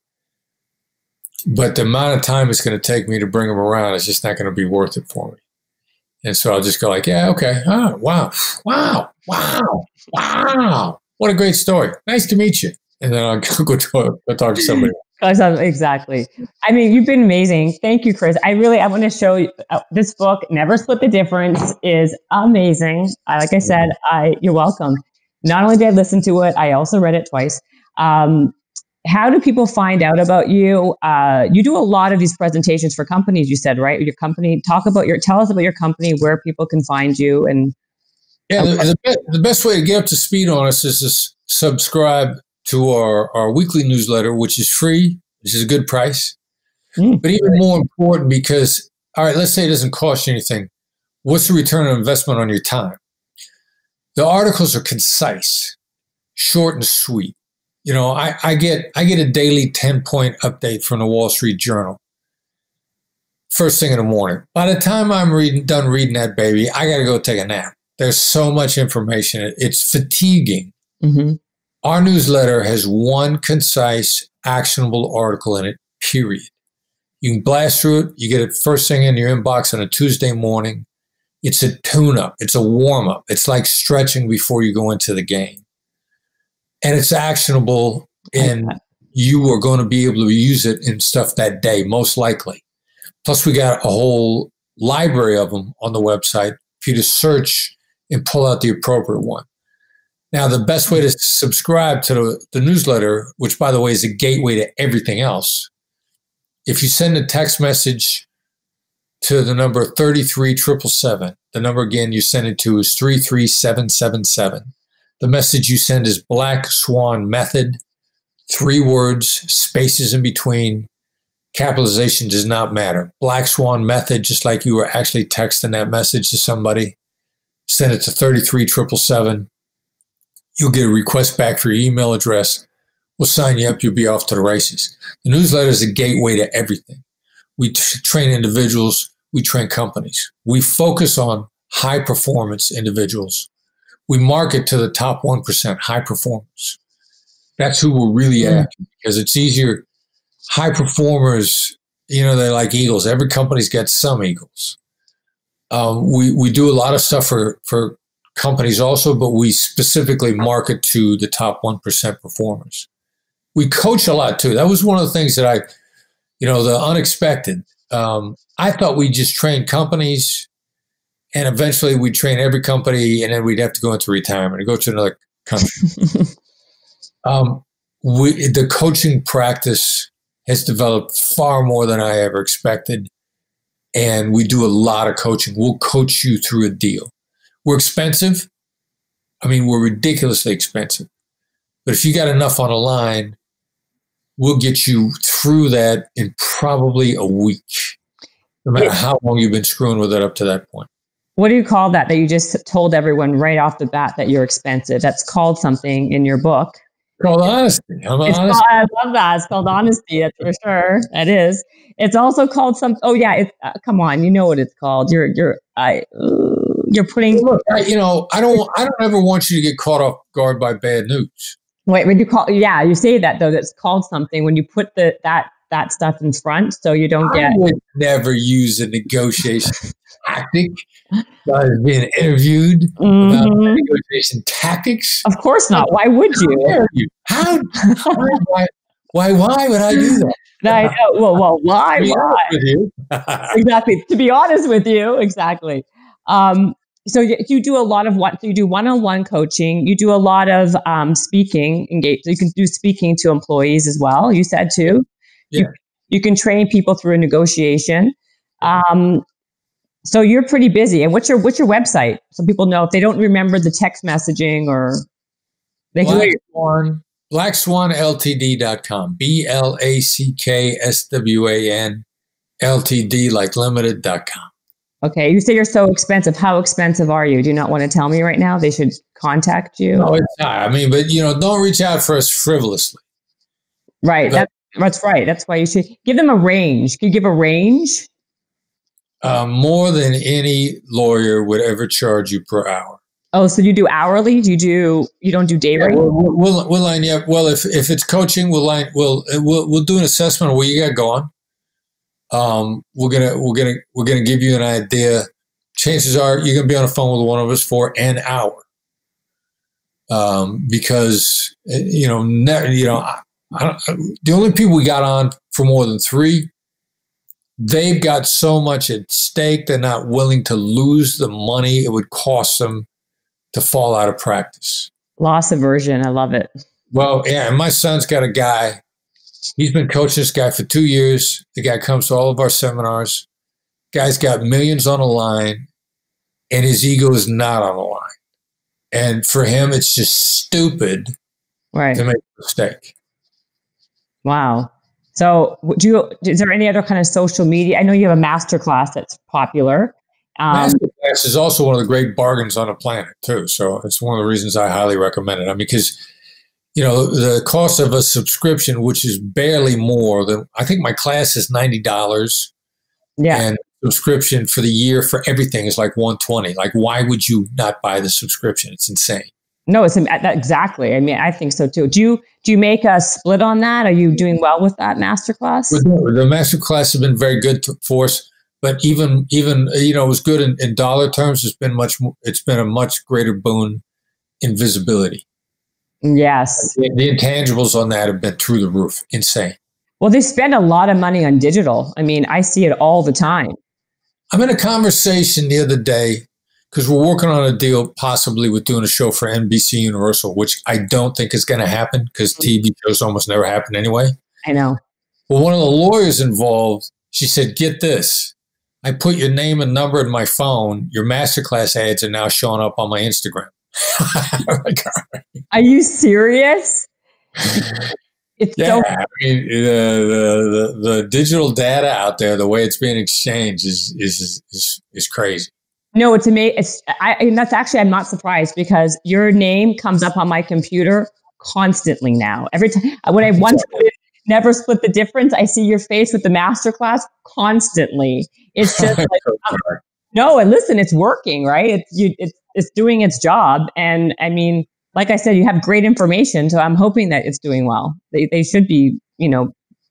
but the amount of time it's going to take me to bring them around is just not going to be worth it for me. And so I'll just go like, yeah, okay. Oh, wow. What a great story. Nice to meet you. And then I'll go talk to somebody. Exactly. I mean, you've been amazing. Thank you, Chris. I want to show you this book, Never Split the Difference, is amazing. Like I said, you're welcome. Not only did I listen to it, I also read it twice. How do people find out about you? You do a lot of these presentations for companies, you said, right? Your company. Tell us about your company, where people can find you. And yeah, the best way to get up to speed on us is to subscribe to our weekly newsletter, which is free, which is a good price. But even more important, because, all right, let's say it doesn't cost you anything. What's the return on investment on your time? The articles are concise, short and sweet. You know, I get a daily 10-point update from the Wall Street Journal first thing in the morning. By the time I'm done reading that baby, I got to go take a nap. There's so much information. It's fatiguing. Mm-hmm. Our newsletter has one concise, actionable article in it, period. You can blast through it. You get it first thing in your inbox on a Tuesday morning. It's a tune-up. It's a warm-up. It's like stretching before you go into the game. And it's actionable, and you are going to be able to use it in stuff that day, most likely. Plus, we got a whole library of them on the website for you to search and pull out the appropriate one. Now, the best way to subscribe to the newsletter, which, by the way, is a gateway to everything else, if you send a text message to the number 33777, the number again you send it to is 33777. The message you send is Black Swan Method, 3 words, spaces in between. Capitalization does not matter. Black Swan Method, just like you were actually texting that message to somebody. Send it to 33777. You'll get a request back for your email address. We'll sign you up. You'll be off to the races. The newsletter is a gateway to everything. We train individuals. We train companies. We focus on high-performance individuals. We market to the top 1%, high performers. That's who we're really after, because it's easier. High performers, you know, they're like eagles. Every company's got some eagles. We do a lot of stuff for companies also, but we specifically market to the top 1% performers. We coach a lot too. That was one of the things that the unexpected. I thought we just trained companies, and eventually we'd train every company, and then we'd have to go into retirement and go to another country. The coaching practice has developed far more than I ever expected. And we do a lot of coaching. We'll coach you through a deal. We're expensive. I mean, we're ridiculously expensive. But if you got enough on a line, we'll get you through that in probably a week, no matter how long you've been screwing with it up to that point. What do you call that you just told everyone right off the bat that you're expensive? That's called something in your book. Called honesty. I love that. It's called honesty. That's for sure. That is. It's also called some. Oh yeah. It's come on. You know what it's called. You're putting. Look, I don't ever want you to get caught off guard by bad news. Wait, when you call, yeah, you say that though. That's called something when you put that stuff in front, so you don't get. I would never use a negotiation tactic. I was being interviewed about negotiation tactics. Of course not. Why would you? How? Why would I do that? I know. Well, why? With you. Exactly. To be honest with you, exactly. So you do a lot of what? So you do one-on-one coaching. You do a lot of speaking. So you can do speaking to employees as well. You said too. Yeah. You can train people through a negotiation. So you're pretty busy. And what's your website? So people know if they don't remember the text messaging or they can BlackSwanLTD.com. BlackSwan LTD like limited.com. Okay. You say you're so expensive. How expensive are you? Do you not want to tell me right now? They should contact you. No, it's not. I mean, but don't reach out for us frivolously. Right. That's right. That's why you should give them a range. Can you give a range? More than any lawyer would ever charge you per hour. Oh, so you do hourly? You don't do day rate? We'll line you up. Well, if it's coaching, we'll do an assessment of what you got going. We're gonna give you an idea. Chances are you're gonna be on the phone with one of us for an hour. Because the only people we got on for more than 3, they've got so much at stake, they're not willing to lose the money it would cost them to fall out of practice. Loss aversion. I love it. Well, yeah, and my son's got a guy. He's been coaching this guy for 2 years. The guy comes to all of our seminars. Guy's got millions on the line, and his ego is not on the line. And for him, it's just stupid to make a mistake. Wow. So is there any other kind of social media? I know you have a masterclass that's popular. Masterclass is also one of the great bargains on the planet too. So it's one of the reasons I highly recommend it. I mean, because, the cost of a subscription, which is barely more than, I think my class is $90. Yeah. And subscription for the year for everything is like $120. Like, why would you not buy the subscription? It's insane. No, exactly. I mean, I think so too. Do you make a split on that? Are you doing well with that masterclass? The masterclass has been very good for us, but even it was good in dollar terms. It's been a much greater boon in visibility. Yes, the intangibles on that have been through the roof. Insane. Well, they spend a lot of money on digital. I mean, I see it all the time. I'm in a conversation the other day because we're working on a deal possibly with doing a show for NBC Universal, which I don't think is going to happen because TV shows almost never happen anyway. I know. Well, one of the lawyers involved, she said, get this. I put your name and number in my phone. Your masterclass ads are now showing up on my Instagram. Are you serious? It's I mean, the digital data out there, the way it's being exchanged is crazy. No, it's amazing. And that's actually, I'm not surprised because your name comes up on my computer constantly now. Every time when I once never split the difference, I see your face with the masterclass constantly. It's just like, no, and listen, it's working, right? It's doing its job. And I mean, like I said, you have great information, so I'm hoping that it's doing well. They should be,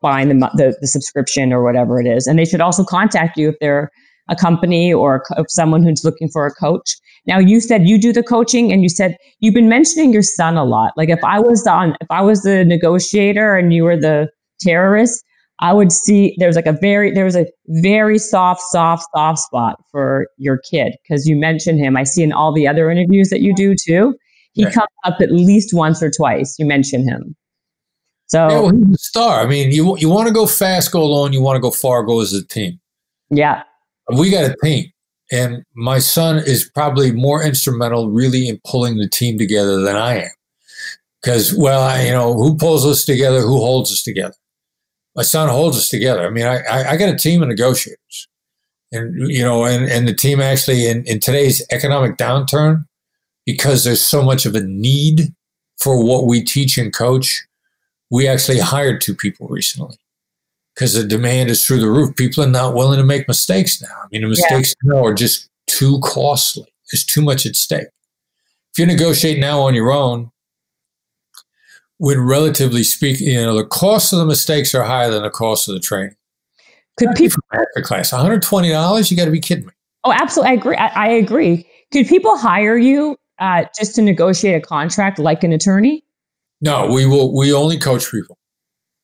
buying the subscription or whatever it is. And they should also contact you if they're a company or someone who's looking for a coach. Now, you said you do the coaching, and you said you've been mentioning your son a lot. Like if I was the negotiator and you were the terrorist, I would see there was a very soft spot for your kid because you mentioned him. I see in all the other interviews that you do too. He comes up at least once or twice. You mention him. So he's a star. I mean, you want to go fast, go alone. You want to go far, go as a team. Yeah. We got a team. And my son is probably more instrumental really in pulling the team together than I am. Because, who pulls us together? Who holds us together? My son holds us together. I mean, I got a team of negotiators. And, and the team actually in today's economic downturn, because there's so much of a need for what we teach and coach, we actually hired 2 people recently because the demand is through the roof. People are not willing to make mistakes now. I mean, the mistakes now are just too costly. There's too much at stake. If you negotiate now on your own, when relatively speaking, the cost of the mistakes are higher than the cost of the training. Could people master class $120? You got to be kidding me. Oh, absolutely. I agree. I agree. Could people hire you just to negotiate a contract like an attorney? No, we only coach people.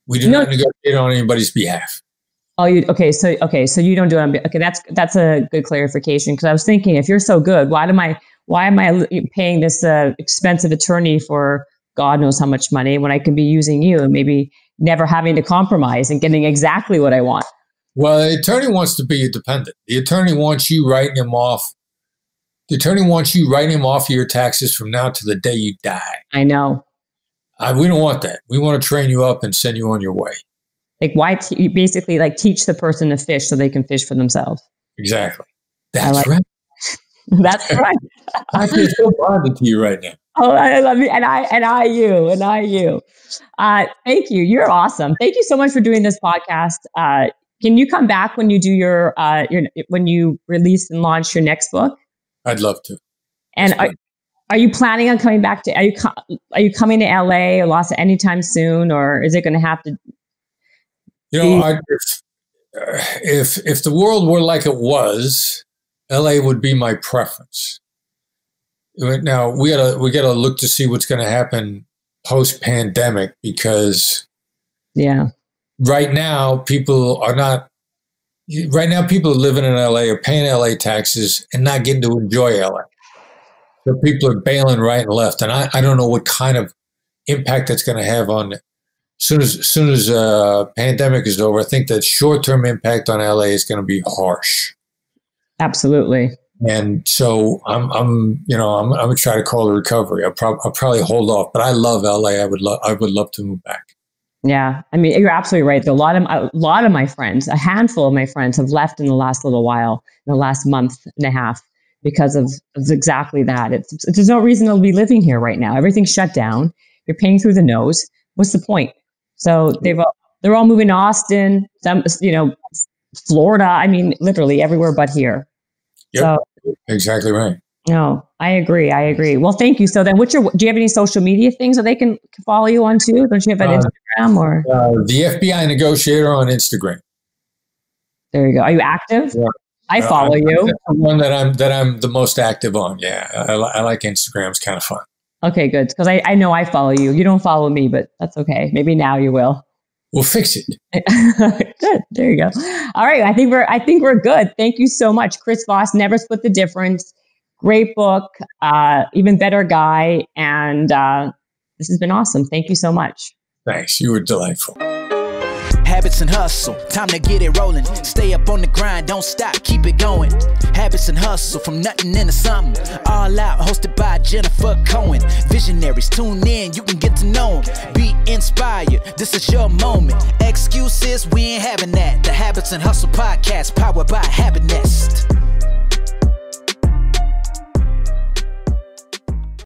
We do not negotiate on anybody's behalf. Oh, okay. So you don't do it. Okay, that's a good clarification because I was thinking if you're so good, why am I paying this expensive attorney for God knows how much money when I can be using you and maybe never having to compromise and getting exactly what I want? Well, the attorney wants to be a dependent. The attorney wants you writing him off. The attorney wants you writing him off of your taxes from now to the day you die. I know. We don't want that. We want to train you up and send you on your way. Like why basically like teach the person to fish so they can fish for themselves. Exactly. That's right. That's right. I feel so bonded to you right now. Oh, I love you, and I you. Thank you. You're awesome. Thank you so much for doing this podcast. Can you come back when you do your when you release and launch your next book? I'd love to. And are you planning on coming back to? Are you coming to LA or Los anytime soon, or is it going to have to? You know, if the world were like it was, LA would be my preference. Now we gotta look to see what's going to happen post pandemic, because right now people are living in LA are paying LA taxes and not getting to enjoy LA. So people are bailing right and left, and I don't know what kind of impact that's going to have on it. Soon as pandemic is over, I think that short-term impact on LA is going to be harsh. Absolutely. And so I'm gonna try to call a recovery. I'll probably hold off, but I love LA. I would love to move back. Yeah, I mean, you're absolutely right. A lot of my friends, a handful of my friends, have left in the last little while, in the last month and a half, because of exactly that. There's no reason to be living here right now. Everything's shut down. You're paying through the nose. What's the point? So they're all moving to Austin, some, Florida. I mean, literally everywhere but here. Yep, so, exactly right. No, I agree. Well, thank you. So then do you have any social media things that they can follow you on too? Don't you have an Instagram or? The FBI Negotiator on Instagram. There you go. Are you active? Yeah. I follow you. That's the one that I'm the most active on. Yeah. I like Instagram. It's kind of fun. Okay, good. Because I know I follow you. You don't follow me, but that's okay. Maybe now you will. We'll fix it. Good. There you go. All right. I think we're good. Thank you so much. Chris Voss, Never Split the Difference. Great book. Even better guy. And this has been awesome. Thank you so much. Thanks. You were delightful. Habits and hustle, time to get it rolling. Stay up on the grind, don't stop, keep it going. Habits and hustle, from nothing into something. All out, hosted by Jennifer Cohen. Visionaries, tune in, you can get to know them. Be inspired, this is your moment. Excuses, we ain't having that. The Habits and Hustle podcast, powered by Habit Nest.